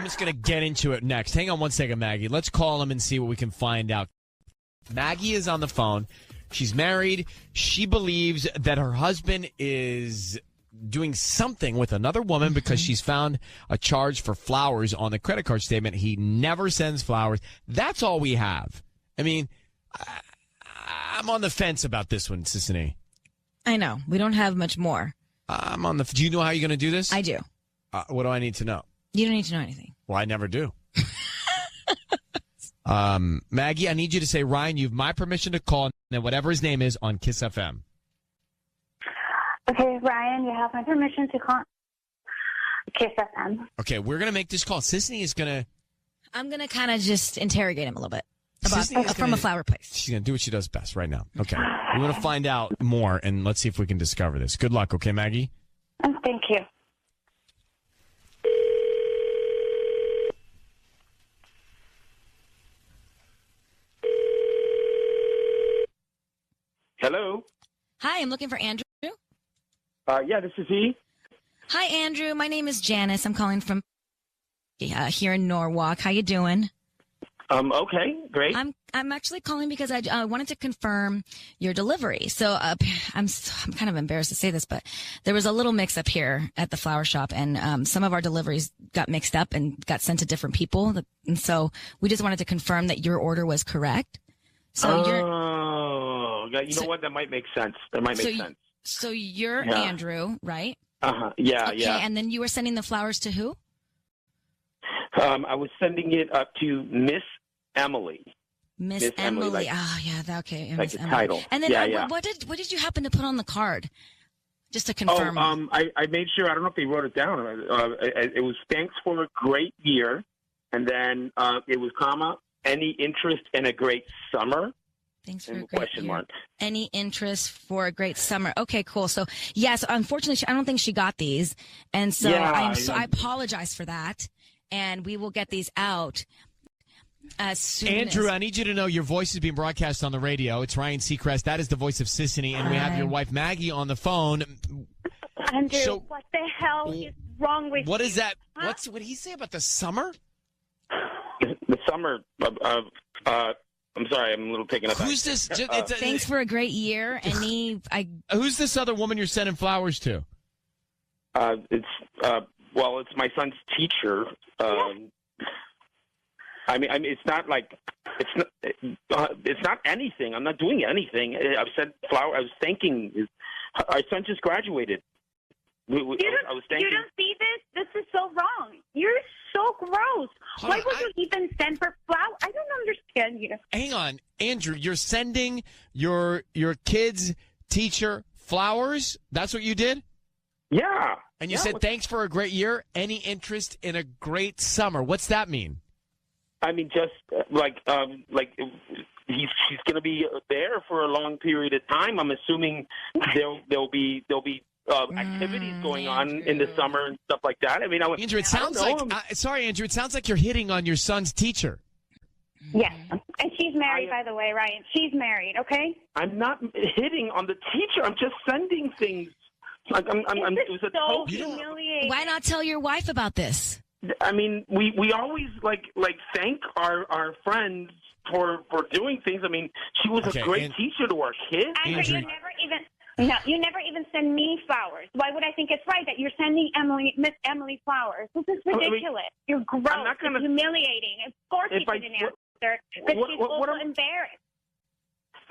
just gonna get into it next. Hang on one second, Maggie. Let's call him and see what we can find out. Maggie is on the phone. She's married. She believes that her husband is doing something with another woman because she's found a charge for flowers on the credit card statement. He never sends flowers. That's all we have. I'm on the fence about this one, Sissany. I know. We don't have much more. Do you know how you're going to do this? I do. What do I need to know? You don't need to know anything. Well, I never do. Maggie, I need you to say, Ryan, you have my permission to call, and whatever his name is, on Kiss FM. Okay, Ryan, you have my permission to call Kiss FM. Okay, we're going to make this call. Sissany is going to... I'm going to kind of just interrogate him a little bit. from a flower place. She's going to do what she does best right now. Okay. We want to find out more, and let's see if we can discover this. Good luck, okay, Maggie? Thank you. Hello. Hi, I'm looking for Andrew. Yeah, this is he. Hi, Andrew. My name is Janice. I'm calling from here in Norwalk. How you doing? Okay, great. I'm actually calling because I wanted to confirm your delivery. So I'm kind of embarrassed to say this, but there was a little mix up here at the flower shop, and some of our deliveries got mixed up and got sent to different people. And so we just wanted to confirm that your order was correct. So you know what? That might make sense. Sense. So you're Andrew, right? Yeah, okay, yeah. And then you were sending the flowers to who? I was sending it up to Miss Emily. Miss Emily. Like, okay. Like Miss the Emily. title. And then yeah. What did you happen to put on the card? Just to confirm. I made sure. I don't know if they wrote it down. It was thanks for a great year, and then it was any interest in a great summer. Thanks for a great question mark. Any interest for a great summer? Okay, cool. So yes, unfortunately, I don't think she got these, and so I apologize for that. And we will get these out as soon Andrew, I need you to know your voice is being broadcast on the radio. It's Ryan Seacrest. That is the voice of Sissany, and we have your wife Maggie on the phone. Andrew, what the hell is wrong with you? What is that? Huh? What did he say about the summer? The summer. I'm sorry, I'm a little taken aback. Who's this? Thanks for a great year. Who's this other woman you're sending flowers to? It's my son's teacher. I mean, it's not like it's not anything. I'm not doing anything. I've sent flower. I was thanking. Our son just graduated. I was thanking. You don't see this? This is so wrong. You're so gross. Why would you even send for flowers? I don't understand you. Hang on, Andrew. You're sending your kid's teacher flowers? That's what you did? Yeah. And you said, thanks for a great year. Any interest in a great summer? What's that mean? I mean, just she's going to be there for a long period of time. I'm assuming there'll be activities going on in the summer and stuff like that. I mean, Andrew, it sounds sorry, Andrew. It sounds like you're hitting on your son's teacher. Yes, and she's married, by the way, Ryan. She's married. Okay. I'm not hitting on the teacher. I'm just sending things. Like it was a total humiliating. Why not tell your wife about this? I mean, we always like thank our friends for doing things. I mean, she was a great teacher to our kids. Andrew, you never even send me flowers. Why would I think it's right that you're sending Miss Emily flowers? This is ridiculous. You're gross. It's humiliating. Of course you didn't answer, but she's also embarrassed.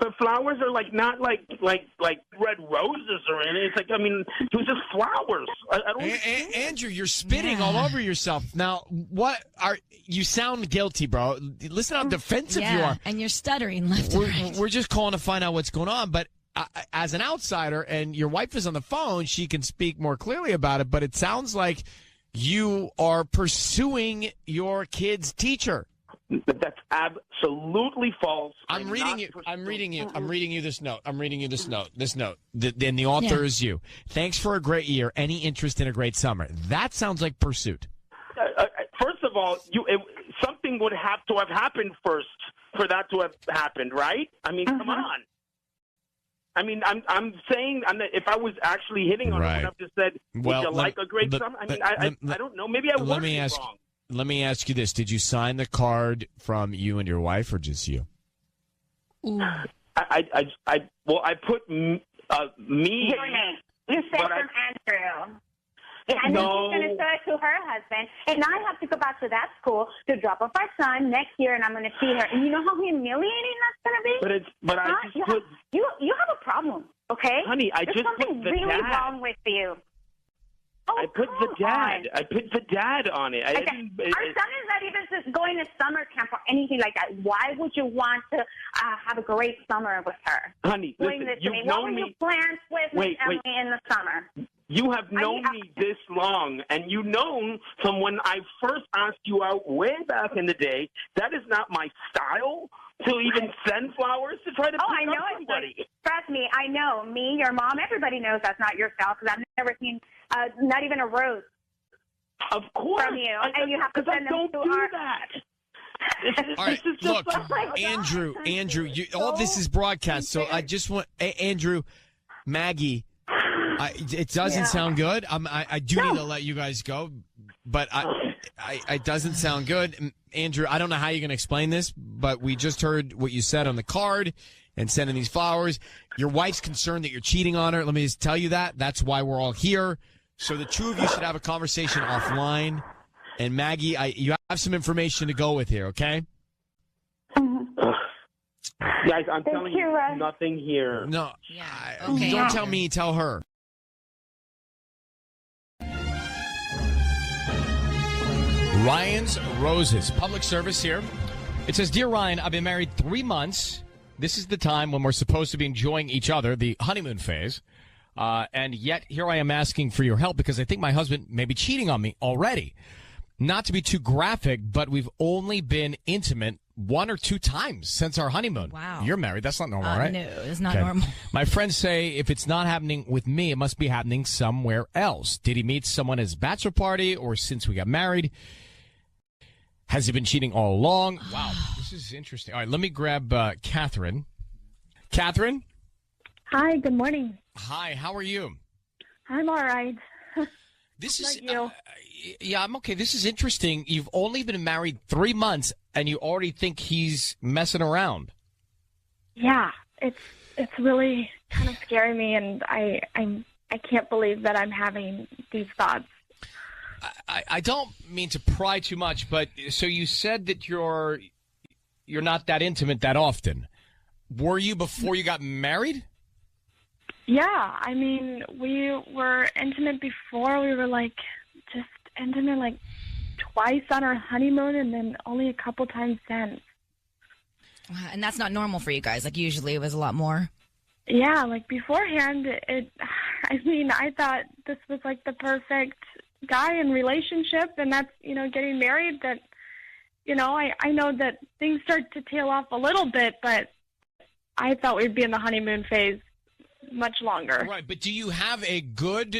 The flowers are not like red roses or anything. It's like, I mean, it was just flowers. I don't. Andrew, you're spitting all over yourself. Now, you sound guilty, bro. Listen how defensive you are, and you're stuttering left and right. We're just calling to find out what's going on, but. As an outsider, and your wife is on the phone, she can speak more clearly about it, but it sounds like you are pursuing your kid's teacher. That's absolutely false. I'm reading you this note. Then the author is you. Thanks for a great year. Any interest in a great summer? That sounds like pursuit. First of all, something would have to have happened first for that to have happened, right? I mean, come on. I mean, I'm saying if I was actually hitting on it, I would have just said, would you like a great summer? I mean, I don't know. Maybe I was wrong. Let me ask you this. Did you sign the card from you and your wife or just you? I put me. Your name. You said from Andrew. And then she's going to show it to her husband. And I have to go back to that school to drop off our son next year, and I'm going to see her. And you know how humiliating that's going to be? You have a problem, okay? Honey, There's something really wrong with you. Oh, I put the dad. I put the dad on it. Our son is not even just going to summer camp or anything like that. Why would you want to have a great summer with her? Honey, listen, you've known me. What were your plans with Emily in the summer? You have known me this long, and you known from when I first asked you out way back in the day, that is not my style to even send flowers to try to pick up somebody. Trust me, I know. Me, your mom, everybody knows that's not your style because I've never seen not even a rose. Of course. From you, and you have to send them to our... That. All right, look, Andrew, all this is broadcast, so I just want Andrew, Maggie. It doesn't sound good. I do need to let you guys go, but it doesn't sound good. Andrew, I don't know how you're going to explain this, but we just heard what you said on the card and sending these flowers. Your wife's concerned that you're cheating on her. Let me just tell you that. That's why we're all here. So the two of you should have a conversation offline. And Maggie, you have some information to go with here, okay? Guys, I'm telling you, nothing here. No, don't tell me, tell her. Ryan's Roses, public service here. It says, Dear Ryan, I've been married 3 months. This is the time when we're supposed to be enjoying each other, the honeymoon phase. And yet here I am asking for your help because I think my husband may be cheating on me already. Not to be too graphic, but we've only been intimate 1 or 2 times since our honeymoon. Wow. You're married. That's not normal, right? No, it's not normal. My friends say if it's not happening with me, it must be happening somewhere else. Did he meet someone at his bachelor party or since we got married? Has he been cheating all along? Wow, this is interesting. All right, let me grab Catherine. Catherine? Hi, good morning. Hi, how are you? I'm all right. This is you. Yeah, I'm okay. This is interesting. You've only been married 3 months, and you already think he's messing around. Yeah, it's really kind of scaring me, and I can't believe that I'm having these thoughts. I don't mean to pry too much, but so you said that you're not that intimate that often. Were you before you got married? Yeah, I mean, we were intimate before. We were just intimate twice on our honeymoon and then only a couple times since. And that's not normal for you guys. Usually it was a lot more. Yeah, beforehand, I thought this was the perfect guy and relationship, and that's, getting married, that, I know that things start to tail off a little bit, but I thought we'd be in the honeymoon phase much longer. Right, but do you have a good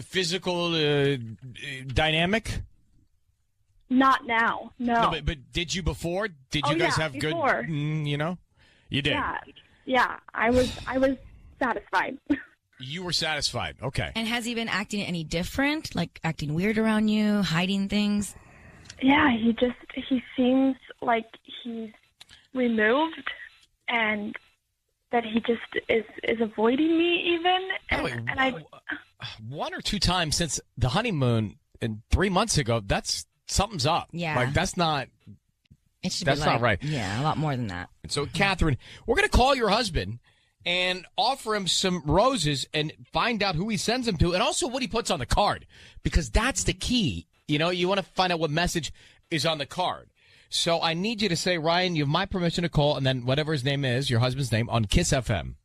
physical dynamic? Not now, no. But did you before? Did you guys have before. Good, You did? Yeah, I was satisfied. You were satisfied, okay. And has he been acting any different? Acting weird around you, hiding things? Yeah, he seems like he's removed and that he just is avoiding me even. And 1 or 2 times since the honeymoon and 3 months ago, something's up. Yeah. That's not not right. Yeah, a lot more than that. So, Catherine, we're going to call your husband and offer him some roses and find out who he sends them to and also what he puts on the card, because that's the key. You want to find out what message is on the card. So I need you to say, Ryan, you have my permission to call, and then whatever his name is, your husband's name, on Kiss FM.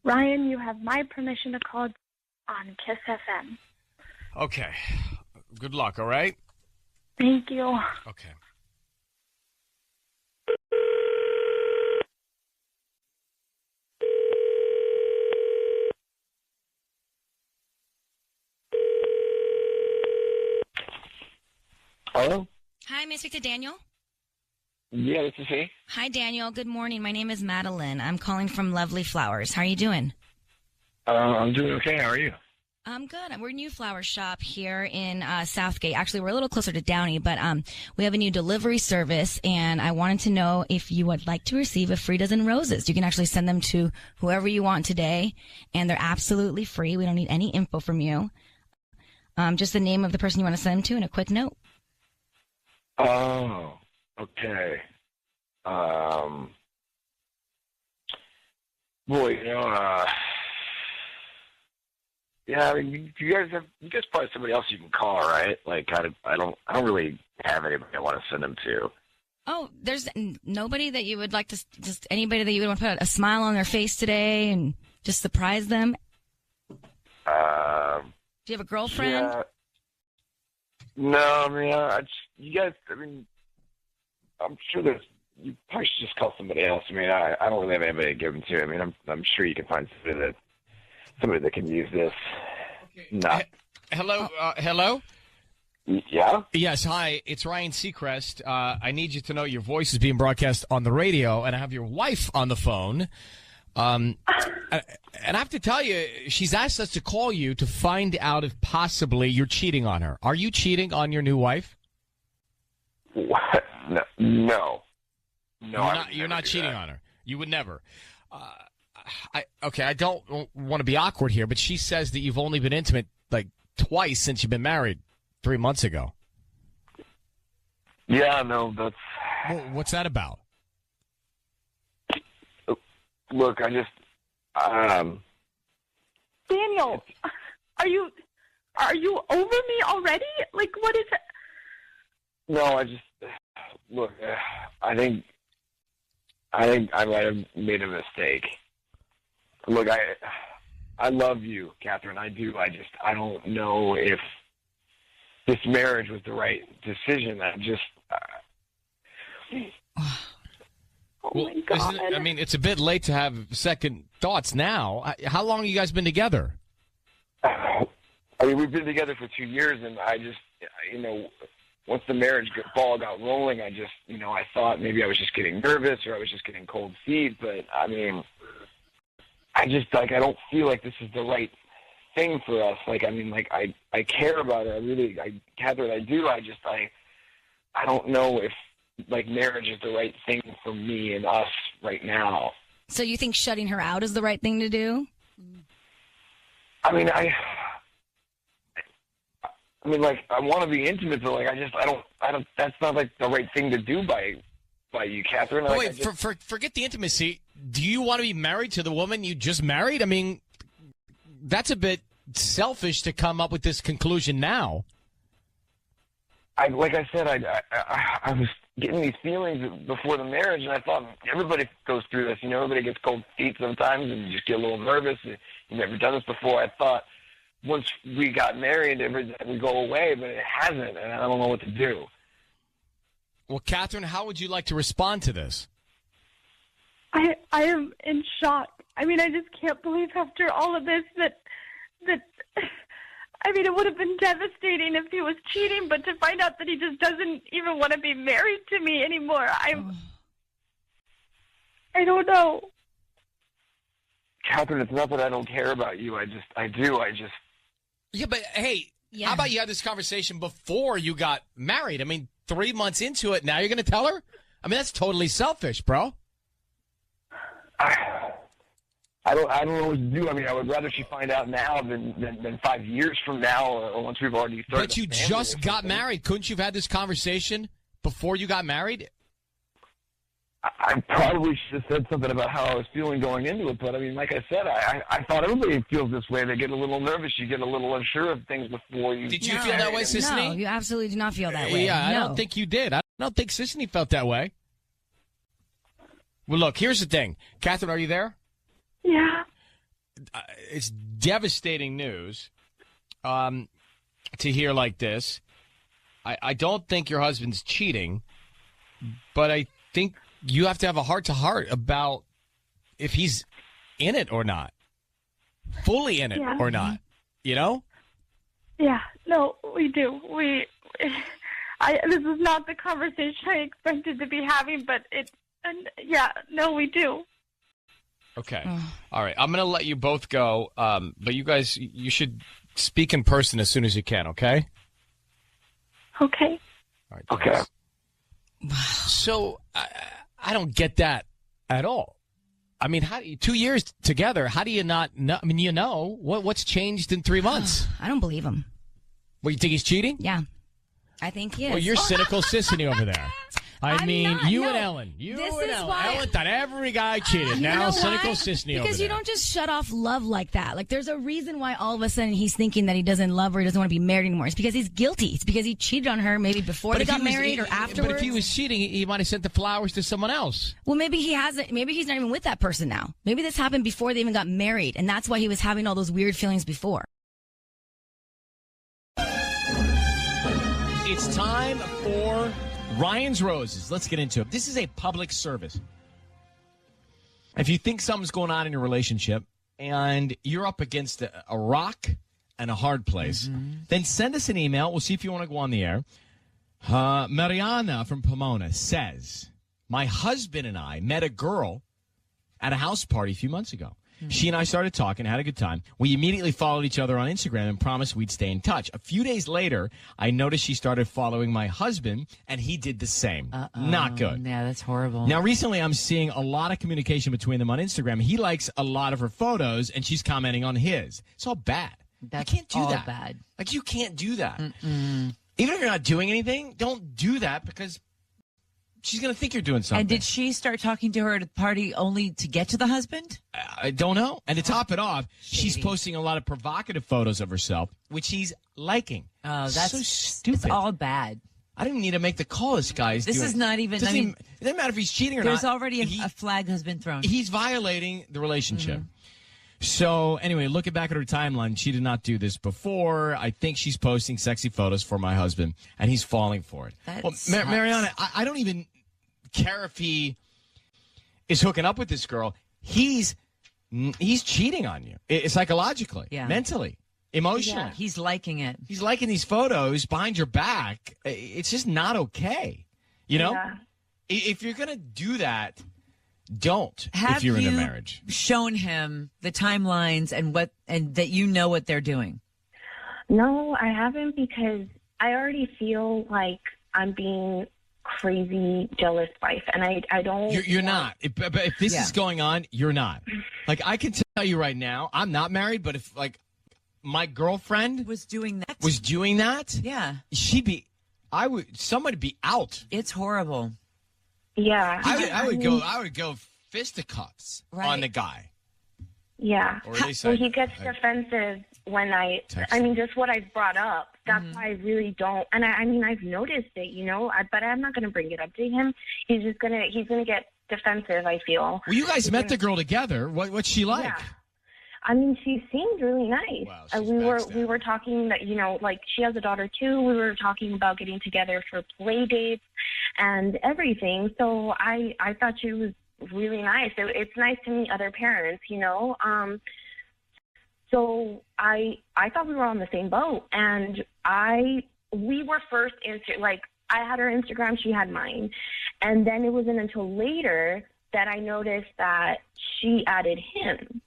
Ryan, you have my permission to call on Kiss FM. Okay. Good luck, all right? Thank you. Okay. Hello? Hi, may I speak to Daniel? Yeah, this is he. Hi, Daniel. Good morning. My name is Madeline. I'm calling from Lovely Flowers. How are you doing? I'm doing okay. How are you? I'm good. We're a new flower shop here in Southgate. Actually, we're a little closer to Downey, but we have a new delivery service, and I wanted to know if you would like to receive a free dozen roses. You can actually send them to whoever you want today, and they're absolutely free. We don't need any info from you. Just the name of the person you want to send them to and a quick note. Oh, okay. Boy, yeah, I mean, you guys probably have somebody else you can call, right? I don't really have anybody I want to send them to. Oh, there's nobody that you would like to, just anybody that you would want to put a smile on their face today and just surprise them? Do you have a girlfriend? Yeah. No, I mean, you guys. I mean, I'm sure you probably should just call somebody else. I mean, I don't really have anybody to give them to. I mean, I'm sure you can find somebody that can use this. Okay. Hello. Yeah. Yes. Hi. It's Ryan Seacrest. I need you to know your voice is being broadcast on the radio, and I have your wife on the phone. And I have to tell you, she's asked us to call you to find out if possibly you're cheating on her. Are you cheating on your new wife? What? No. You're not cheating on her. You would never. I don't want to be awkward here, but she says that you've only been intimate like twice since you've been married 3 months ago. Yeah, no, that's... Well, what's that about? Look, I just... Daniel, are you over me already? Like, what is it? No, I just... Look, I think I might have made a mistake. Look, I love you, Catherine. I do. I don't know if this marriage was the right decision. Oh my God. It's a bit late to have second thoughts now. How long have you guys been together? I mean, we've been together for 2 years, and I just, once the marriage ball got rolling, I thought maybe I was just getting nervous or I was just getting cold feet. But, I mean, I don't feel like this is the right thing for us. I care about her. Catherine, I do. I don't know if, marriage is the right thing for me and us right now. So you think shutting her out is the right thing to do? I mean, I want to be intimate, but I don't. That's not the right thing to do by you, Catherine. Wait, forget the intimacy. Do you want to be married to the woman you just married? I mean, that's a bit selfish to come up with this conclusion now. Like I said, I was getting these feelings before the marriage, and I thought everybody goes through this. Everybody gets cold feet sometimes, and you just get a little nervous. You've never done this before. I thought once we got married, everything would go away, but it hasn't, and I don't know what to do. Well, Catherine, how would you like to respond to this? I am in shock. I mean, I just can't believe after all of this that I mean, it would have been devastating if he was cheating, but to find out that he just doesn't even want to be married to me anymore, I don't know. Catherine, it's not that I don't care about you. I do. Yeah, but hey, how about you had this conversation before you got married? I mean, 3 months into it, now you're going to tell her? I mean, that's totally selfish, bro. I don't know what to do. I mean, I would rather she find out now than 5 years from now, or once we've already started. But you just got married. Couldn't you have had this conversation before you got married? I probably should have said something about how I was feeling going into it. But, I mean, like I said, I thought everybody feels this way. They get a little nervous. You get a little unsure of things before you... Did you feel that way, Sissany? No, you absolutely do not feel that way. Yeah, I don't think you did. I don't think Sissany felt that way. Well, look, here's the thing. Catherine, are you there? Yeah. It's devastating news to hear like this. I don't think your husband's cheating, but I think you have to have a heart-to-heart about if he's in it or not, fully in it or not, Yeah, no, we do. This is not the conversation I expected to be having, but we do. Okay. All right. I'm going to let you both go, but you guys, you should speak in person as soon as you can, okay? Okay. All right. Okay. So I don't get that at all. I mean, 2 years together, how do you not know? I mean, what's changed in 3 months? I don't believe him. Well, you think he's cheating? Yeah. I think he is. Well, you're cynical Sissany over there. I mean, not, you no. and Ellen. This is why- Ellen thought every guy cheated. Now know cynical why? Sissany over Because you there. don't just shut off love like that. Like, there's a reason why all of a sudden he's thinking that he doesn't love her, he doesn't want to be married anymore. It's because he's guilty. It's because he cheated on her maybe before they got married or afterwards. But if he was cheating, he might have sent the flowers to someone else. Well, maybe he hasn't. Maybe he's not even with that person now. Maybe this happened before they even got married, and that's why he was having all those weird feelings before. It's time for Ryan's Roses. Let's get into it. This is a public service. If you think something's going on in your relationship and you're up against a rock and a hard place, then send us an email. We'll see if you want to go on the air. Mariana from Pomona says, my husband and I met a girl at a house party a few months ago. She and I started talking, had a good time. We immediately followed each other on Instagram and promised we'd stay in touch. A few days later, I noticed she started following my husband, and he did the same. Not good. Yeah, that's horrible. Now, recently, I'm seeing a lot of communication between them on Instagram. He likes a lot of her photos, and she's commenting on his. It's all bad. That's you can't do all that. bad. Like, you can't do that. Even if you're not doing anything, don't do that because she's going to think you're doing something. And did she start talking to her at a party only to get to the husband? I don't know. And to top it off, she's posting a lot of provocative photos of herself, which he's liking. Oh, that's so stupid. It's all bad. I didn't need to make the call this guy's This doing. is not even, Doesn't even- it doesn't matter if he's cheating or there's not. already a flag has been thrown. He's violating the relationship. So, anyway, looking back at her timeline, she did not do this before. I think she's posting sexy photos for my husband, and he's falling for it. Well, Mariana, I don't even care if he is hooking up with this girl. He's cheating on you, psychologically, mentally, emotionally. Yeah, he's liking it. He's liking these photos behind your back. It's just not okay. You know, if you're gonna do that, don't. If you're in a marriage, shown him the timelines and that you know what they're doing. No, I haven't, because I already feel like I'm being crazy jealous wife, and I don't. You're not. But if this is going on, you're not. Like, I can tell you right now, I'm not married, but if like my girlfriend was doing that, yeah, somebody be out. It's horrible. Yeah, I would go fisticuffs on the guy. Yeah. Or at least well, he gets defensive when I mean, just what I brought up. That's why I really don't. And I mean, I've noticed it, you know, but I'm not going to bring it up to him. He's going to get defensive, I feel. Well, you guys met the girl together. What's she like? Yeah. I mean, she seemed really nice. Wow, we were talking that, you know, like, she has a daughter too. We were talking about getting together for play dates and everything. So I thought she was really nice. It's nice to meet other parents, you know. So I thought we were on the same boat, and we were first into, like, I had her Instagram, she had mine, and then it wasn't until later that I noticed that she added him.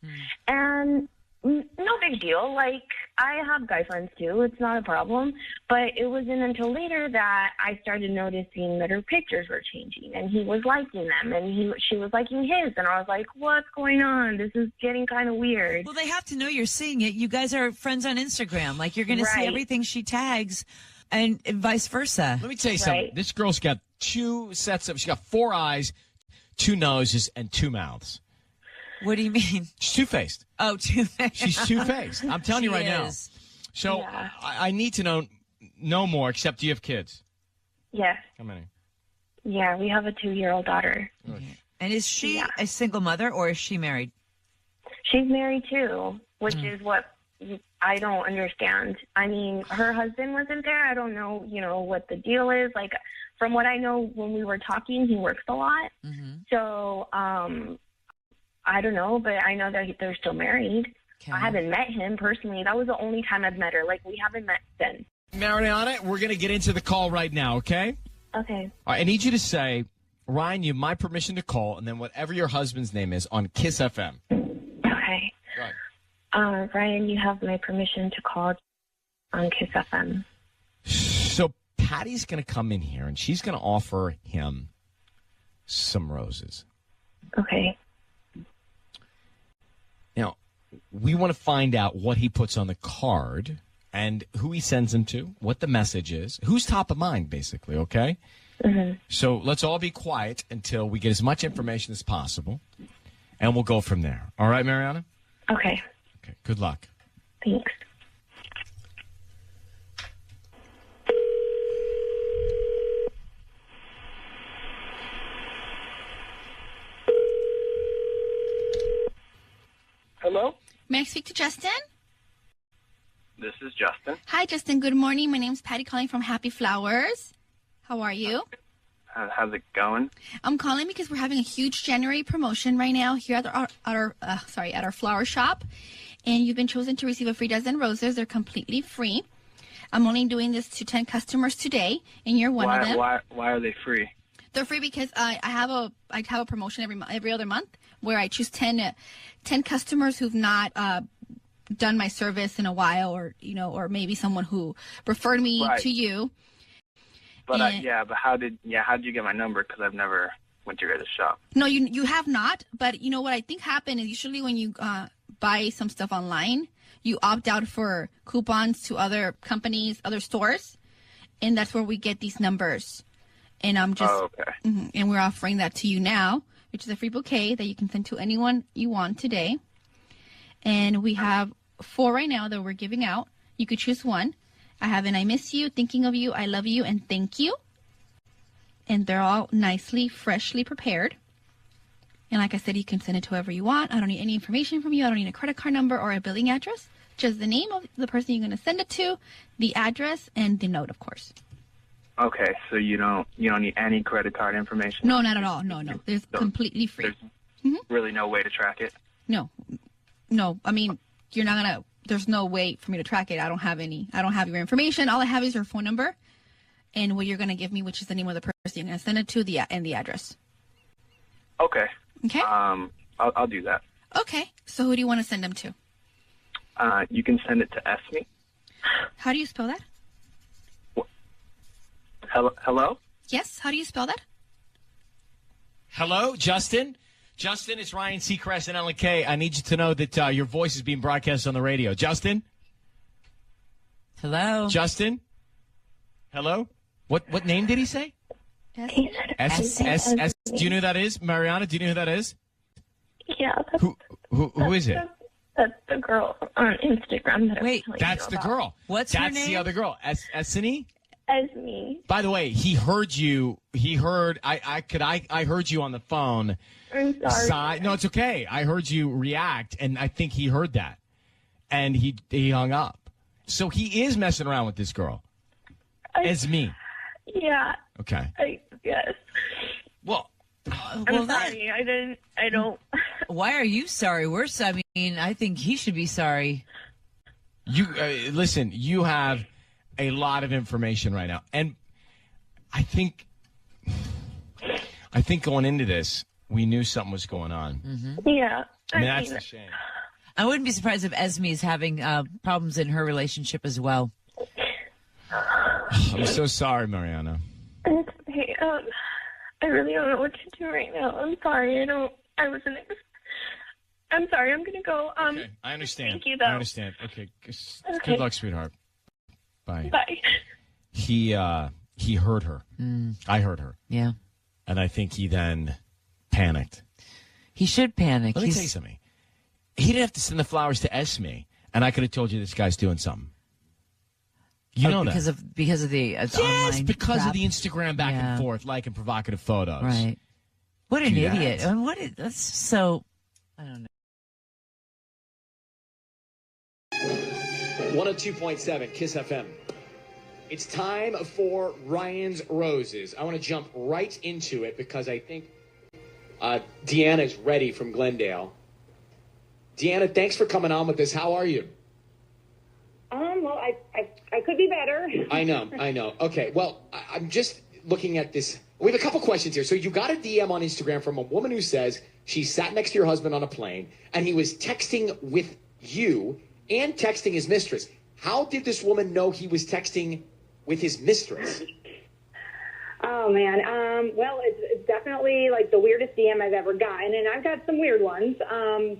And no big deal. Like, I have guy friends too. It's not a problem. But it wasn't until later that I started noticing that her pictures were changing, and he was liking them, and she was liking his. And I was like, what's going on? This is getting kind of weird. Well, they have to know you're seeing it. You guys are friends on Instagram. Like, you're going to see everything she tags, and vice versa. Let me tell you something. This girl's got she got 4 eyes, 2 noses, and 2 mouths. What do you mean? She's two-faced. Oh, two-faced. She's two-faced. I'm telling you right now. So I need to know more, except do you have kids? Yes. How many? Yeah, we have a 2-year-old daughter. And is she a single mother, or is she married? She's married too, which is what I don't understand. I mean, her husband wasn't there. I don't know, you know, what the deal is. Like, from what I know, when we were talking, he works a lot. So, I don't know, but I know that they're still married. I haven't met him personally. That was the only time I've met her. Like, we haven't met since. Mariana, we're going to get into the call right now, okay? Okay. All right, I need you to say, Ryan, you have my permission to call, and then whatever your husband's name is on Kiss FM. Okay. Go ahead. Ryan, you have my permission to call on Kiss FM. So Patty's going to come in here, and she's going to offer him some roses. Okay. Now, we want to find out what he puts on the card and who he sends them to, what the message is, who's top of mind, basically, okay? So let's all be quiet until we get as much information as possible, and we'll go from there. All right, Mariana? Okay. Okay, good luck. Thanks. Hello? May I speak to Justin? This is Justin. Hi, Justin. Good morning. My name's Patty calling from Happy Flowers. How are you? How's it going? I'm calling because we're having a huge January promotion right now here at our flower shop. And you've been chosen to receive a free dozen roses. They're completely free. I'm only doing this to 10 customers today, and you're one of them. Why are they free? They're free because I have a promotion every other month where I choose 10 customers who've not done my service in a while, or maybe someone who referred me to you. But but how did you get my number? Because I've never went to your guys' shop. No, you have not. But you know what I think happened is usually when you buy some stuff online, you opt out for coupons to other companies, other stores, and that's where we get these numbers. And I'm just, and we're offering that to you now, which is a free bouquet that you can send to anyone you want today. And we have 4 right now that we're giving out. You could choose one. I have an I miss you, thinking of you, I love you, and thank you. And they're all nicely, freshly prepared. And like I said, you can send it to whoever you want. I don't need any information from you. I don't need a credit card number or a billing address. Just the name of the person you're going to send it to, the address, and the note, of course. Okay, so you don't need any credit card information? No, not at all. No. There's completely free. There's really no way to track it? No. I mean, you're not going to, there's no way for me to track it. I don't have your information. All I have is your phone number and what you're going to give me, which is the name of the person you're going to send it to, and the address. Okay. Okay. I'll do that. Okay. So who do you want to send them to? You can send it to Esme. How do you spell that? Hello? Yes. How do you spell that? Hello, Justin? Justin, it's Ryan Seacrest and Ellen Kay. I need you to know that your voice is being broadcast on the radio. Justin? Hello? Justin? Hello? What name did he say? S. Do you know who that is? Mariana, do you know who that is? Yeah. Who is it? That's the girl on Instagram. That's the girl. What's her name? That's the other girl. Esme? Esme. By the way, he heard you. He heard. I heard you on the phone. I'm sorry. No, it's okay. I heard you react, and I think he heard that, and he hung up. So he is messing around with this girl. Esme. Yeah. Okay. Yes. Well, I'm sorry. I don't. Why are you sorry? I think he should be sorry. You listen. You have a lot of information right now, and I think going into this, we knew something was going on. Mm-hmm. Yeah. I mean, that's a shame. I wouldn't be surprised if Esme is having problems in her relationship as well. I'm so sorry, Mariana. It's okay. I really don't know what to do right now. I'm sorry. I'm sorry. I'm gonna go. Okay, I understand. Thank you, though. I understand. Okay. Good luck, sweetheart. Bye. Bye. He heard her. I heard her. Yeah. And I think he then panicked. He should panic. Let me tell you something. He didn't have to send the flowers to Esme, and I could have told you this guy's doing something. You know because that. Because of the online because crap. of the Instagram back and forth, liking provocative photos. Right. What an Do idiot. that. I mean, that's so, I don't know. 102.7 KISS FM. It's time for Ryan's Roses. I want to jump right into it because I think Deanna's ready from Glendale. Deanna, thanks for coming on with us. How are you? Well, I could be better. I know. Okay, well, I'm just looking at this. We have a couple questions here. So you got a DM on Instagram from a woman who says she sat next to your husband on a plane, and he was texting with you and texting his mistress. How did this woman know he was texting with his mistress? Oh, man. Well, it's definitely like the weirdest DM I've ever gotten, and I've got some weird ones.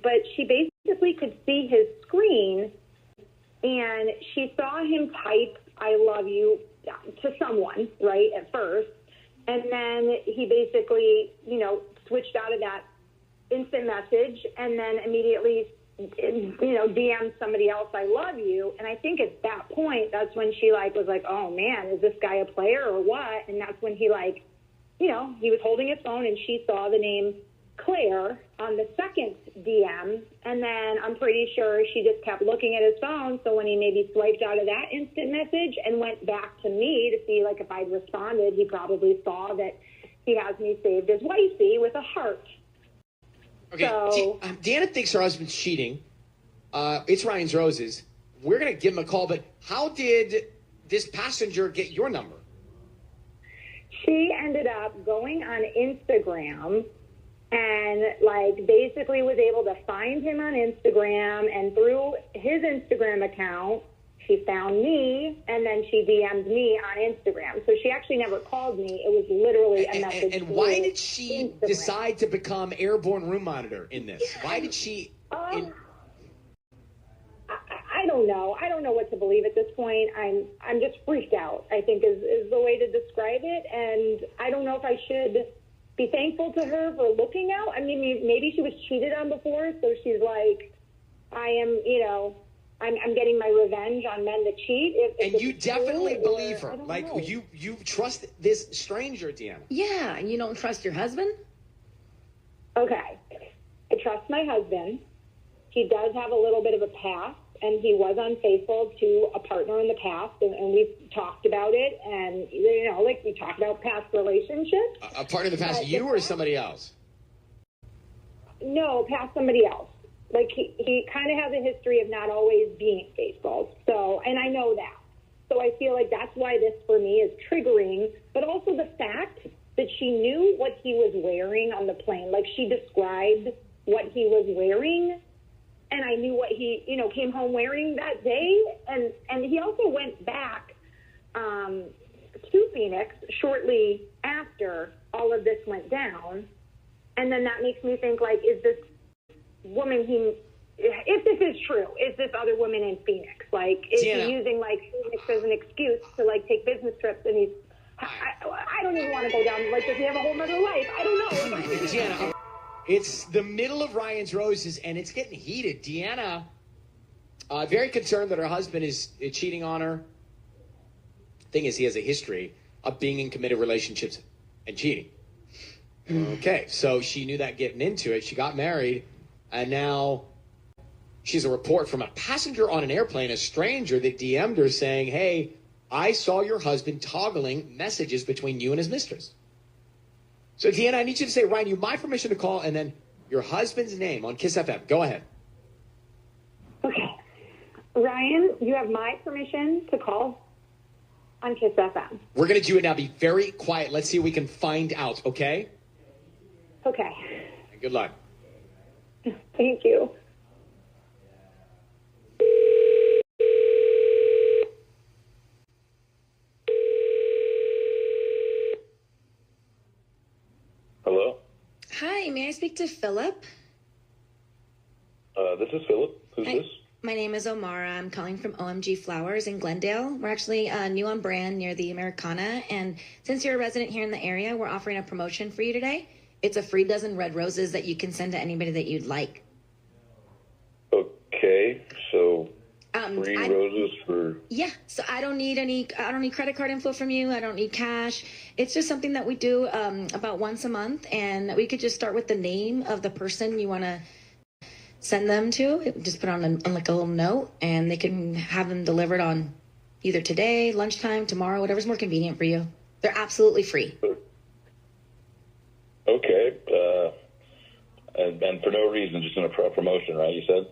But she basically could see his screen, and she saw him type, "I love you," to someone, right, at first. And then he basically, switched out of that instant message and then immediately, DM'd somebody else, "I love you." And I think at that point, that's when she was like, "Oh man, is this guy a player or what?" And that's when he he was holding his phone and she saw the name Claire on the second DM, and then I'm pretty sure she just kept looking at his phone. So when he maybe swiped out of that instant message and went back to me to see like if I'd responded, he probably saw that he has me saved as wifey with a heart. Okay, So, Deanna thinks her husband's cheating. It's Ryan's Roses. We're going to give him a call, but how did this passenger get your number? she ended up going on Instagram and like basically was able to find him on Instagram, and through his Instagram account, she found me, and then she DM'd me on Instagram. So she actually never called me. It was literally a message. And why did she decide to become airborne room monitor in this? Why did she... I don't know. I don't know what to believe at this point. I'm just freaked out, I think is the way to describe it. And I don't know if I should be thankful to her for looking out. I mean, maybe she was cheated on before, so she's like, I am, I'm getting my revenge on men that cheat. And you definitely believe her. Like, you trust this stranger, Deanna. Yeah, and you don't trust your husband? Okay. I trust my husband. He does have a little bit of a past, and he was unfaithful to a partner in the past, and we've talked about it, and, like we talked about past relationships. A partner in the past, you or somebody else? No, past somebody else. Like, he kind of has a history of not always being faithful. So, and I know that. So I feel like that's why this, for me, is triggering. But also the fact that she knew what he was wearing on the plane. Like, she described what he was wearing, and I knew what he, came home wearing that day. And he also went back to Phoenix shortly after all of this went down. And then that makes me think, like, is this woman if this is true, is this other woman in Phoenix? Like, is he using, like, Phoenix as an excuse to, like, take business trips, and I don't even want to go down, like, does he have a whole other life? I don't know. Deanna, it's the middle of Ryan's Roses, and it's getting heated. Deanna, very concerned that her husband is cheating on her. Thing is, he has a history of being in committed relationships and cheating. Okay, so she knew that getting into it. She got married, and now she's a report from a passenger on an airplane, a stranger that DM'd her saying, hey, I saw your husband toggling messages between you and his mistress. So, Deanna, I need you to say, Ryan, you have my permission to call, and then your husband's name on Kiss FM. Go ahead. Okay. Ryan, you have my permission to call on Kiss FM. We're going to do it now. Be very quiet. Let's see if we can find out, okay? Okay. Good luck. Thank you. Hello? Hi, may I speak to Philip? This is Philip. Who's Hi. this? My name is Omara. I'm calling from OMG Flowers in Glendale. We're actually new on brand near the Americana, and since you're a resident here in the area, we're offering a promotion for you today. It's a free dozen red roses that you can send to anybody that you'd like. Okay, so free roses for... Yeah, so I don't need credit card info from you. I don't need cash. It's just something that we do about once a month, and we could just start with the name of the person you want to send them to. Just put on like a little note, and they can have them delivered on either today, lunchtime, tomorrow, whatever's more convenient for you. They're absolutely free. Okay, and for no reason, just in a promotion, right, you said?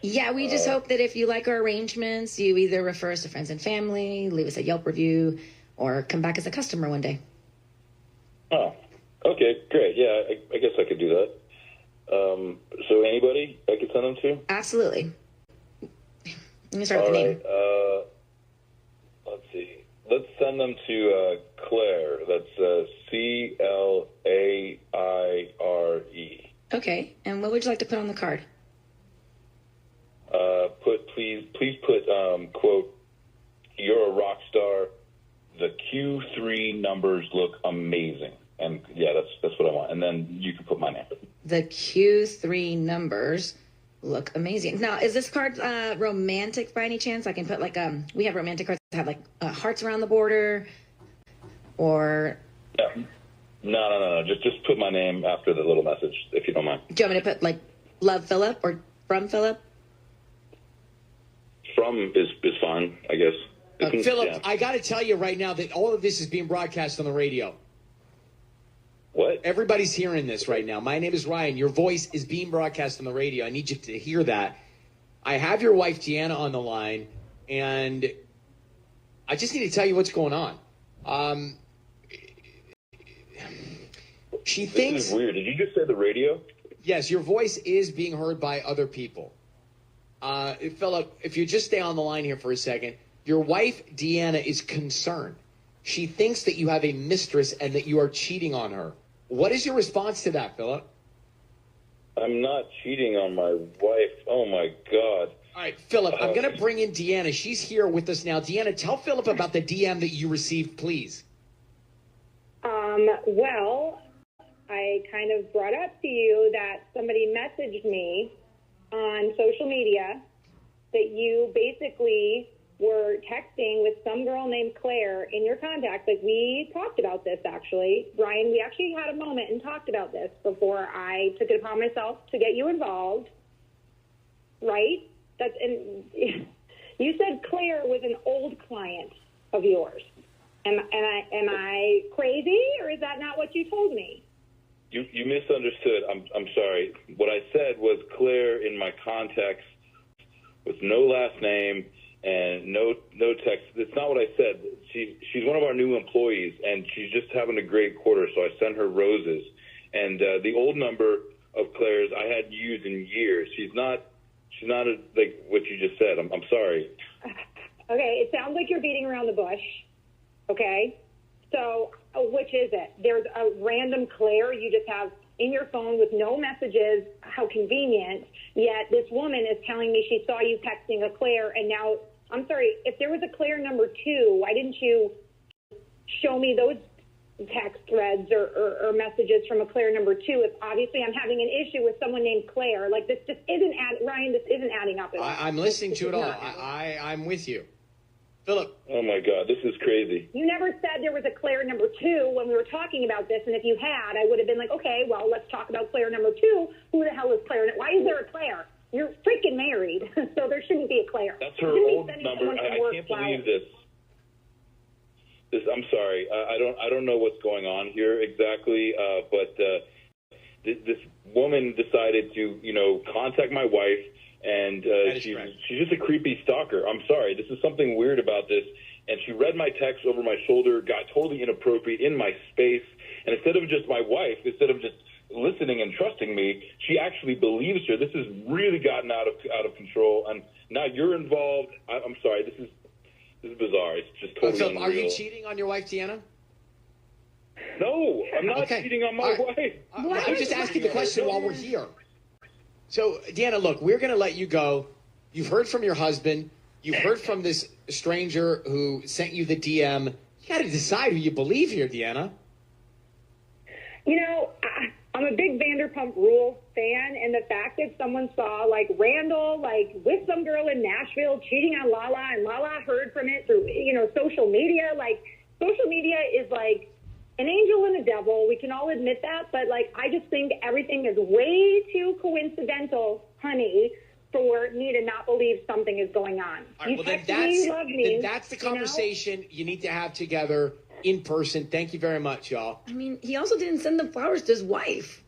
Yeah, we just hope that if you like our arrangements, you either refer us to friends and family, leave us a Yelp review, or come back as a customer one day. Oh, okay, great. Yeah, I guess I could do that. So anybody I could send them to? Absolutely. Let me start with the name. Let's see. Let's send them to Claire. That's Claire. Okay, and what would you like to put on the card? Please put, quote, you're a rock star. The Q3 numbers look amazing. And yeah, that's what I want. And then you can put my name. The Q3 numbers look amazing. Now, is this card romantic by any chance? I can put like, we have romantic cards that have like hearts around the border, or... Yeah. No. Just put my name after the little message, if you don't mind. Do you want me to put, like, love Philip or from Philip? From is fine, I guess. Philip, yeah. I got to tell you right now that all of this is being broadcast on the radio. What? Everybody's hearing this right now. My name is Ryan. Your voice is being broadcast on the radio. I need you to hear that. I have your wife, Deanna, on the line, and I just need to tell you what's going on. She thinks... This is weird. Did you just say the radio? Yes, your voice is being heard by other people. Philip, if you just stay on the line here for a second, your wife, Deanna, is concerned. She thinks that you have a mistress and that you are cheating on her. What is your response to that, Philip? I'm not cheating on my wife. Oh, my God. All right, Philip, I'm going to bring in Deanna. She's here with us now. Deanna, tell Philip about the DM that you received, please. Well, I kind of brought up to you that somebody messaged me on social media that you basically were texting with some girl named Claire in your contacts. Like, we talked about this, actually. Brian, we actually had a moment and talked about this before I took it upon myself to get you involved. Right? And you said Claire was an old client of yours. Am I crazy, or is that not what you told me? You misunderstood. I'm sorry. What I said was Claire in my contacts with no last name and no text. That's not what I said. She's one of our new employees, and she's just having a great quarter, so I sent her roses. And the old number of Claire's I hadn't used in years. She's not like what you just said. I'm sorry. Okay, it sounds like you're beating around the bush. Okay, so which is it? There's a random Claire you just have in your phone with no messages. How convenient. Yet this woman is telling me she saw you texting a Claire, and now, I'm sorry, if there was a Claire number 2, why didn't you show me those text threads or messages from a Claire number 2? If obviously I'm having an issue with someone named Claire, like this just isn't Ryan, this isn't adding up at all. I'm listening to it all. I'm with you. Philip. Oh, my God, this is crazy. You never said there was a Claire number 2 when we were talking about this, and if you had, I would have been like, okay, well, let's talk about Claire number 2. Who the hell is Claire? Why is there a Claire? You're freaking married, so there shouldn't be a Claire. That's her old number. I can't believe this. I'm sorry. I don't know what's going on here exactly, but this woman decided to, contact my wife. And she's just a creepy stalker. I'm sorry. This is something weird about this. And she read my text over my shoulder, got totally inappropriate in my space. And instead of just my wife, instead of just listening and trusting me, she actually believes her. This has really gotten out of control. And now you're involved. I'm sorry. This is bizarre. It's just totally unreal. Are you cheating on your wife, Deanna? No, I'm not cheating on my wife. I'm just asking the question while we're here. So, Deanna, look, we're going to let you go. You've heard from your husband. You've heard from this stranger who sent you the DM. You got to decide who you believe here, Deanna. I'm a big Vanderpump Rules fan, and the fact that someone saw, Randall, with some girl in Nashville cheating on Lala, and Lala heard from it through, social media. Social media is an angel and a devil. We can all admit that, but I just think everything is way too coincidental, honey, for me to not believe something is going on. All right, you love me. Then that's the conversation you need to have together in person. Thank you very much, y'all. I mean, he also didn't send the flowers to his wife.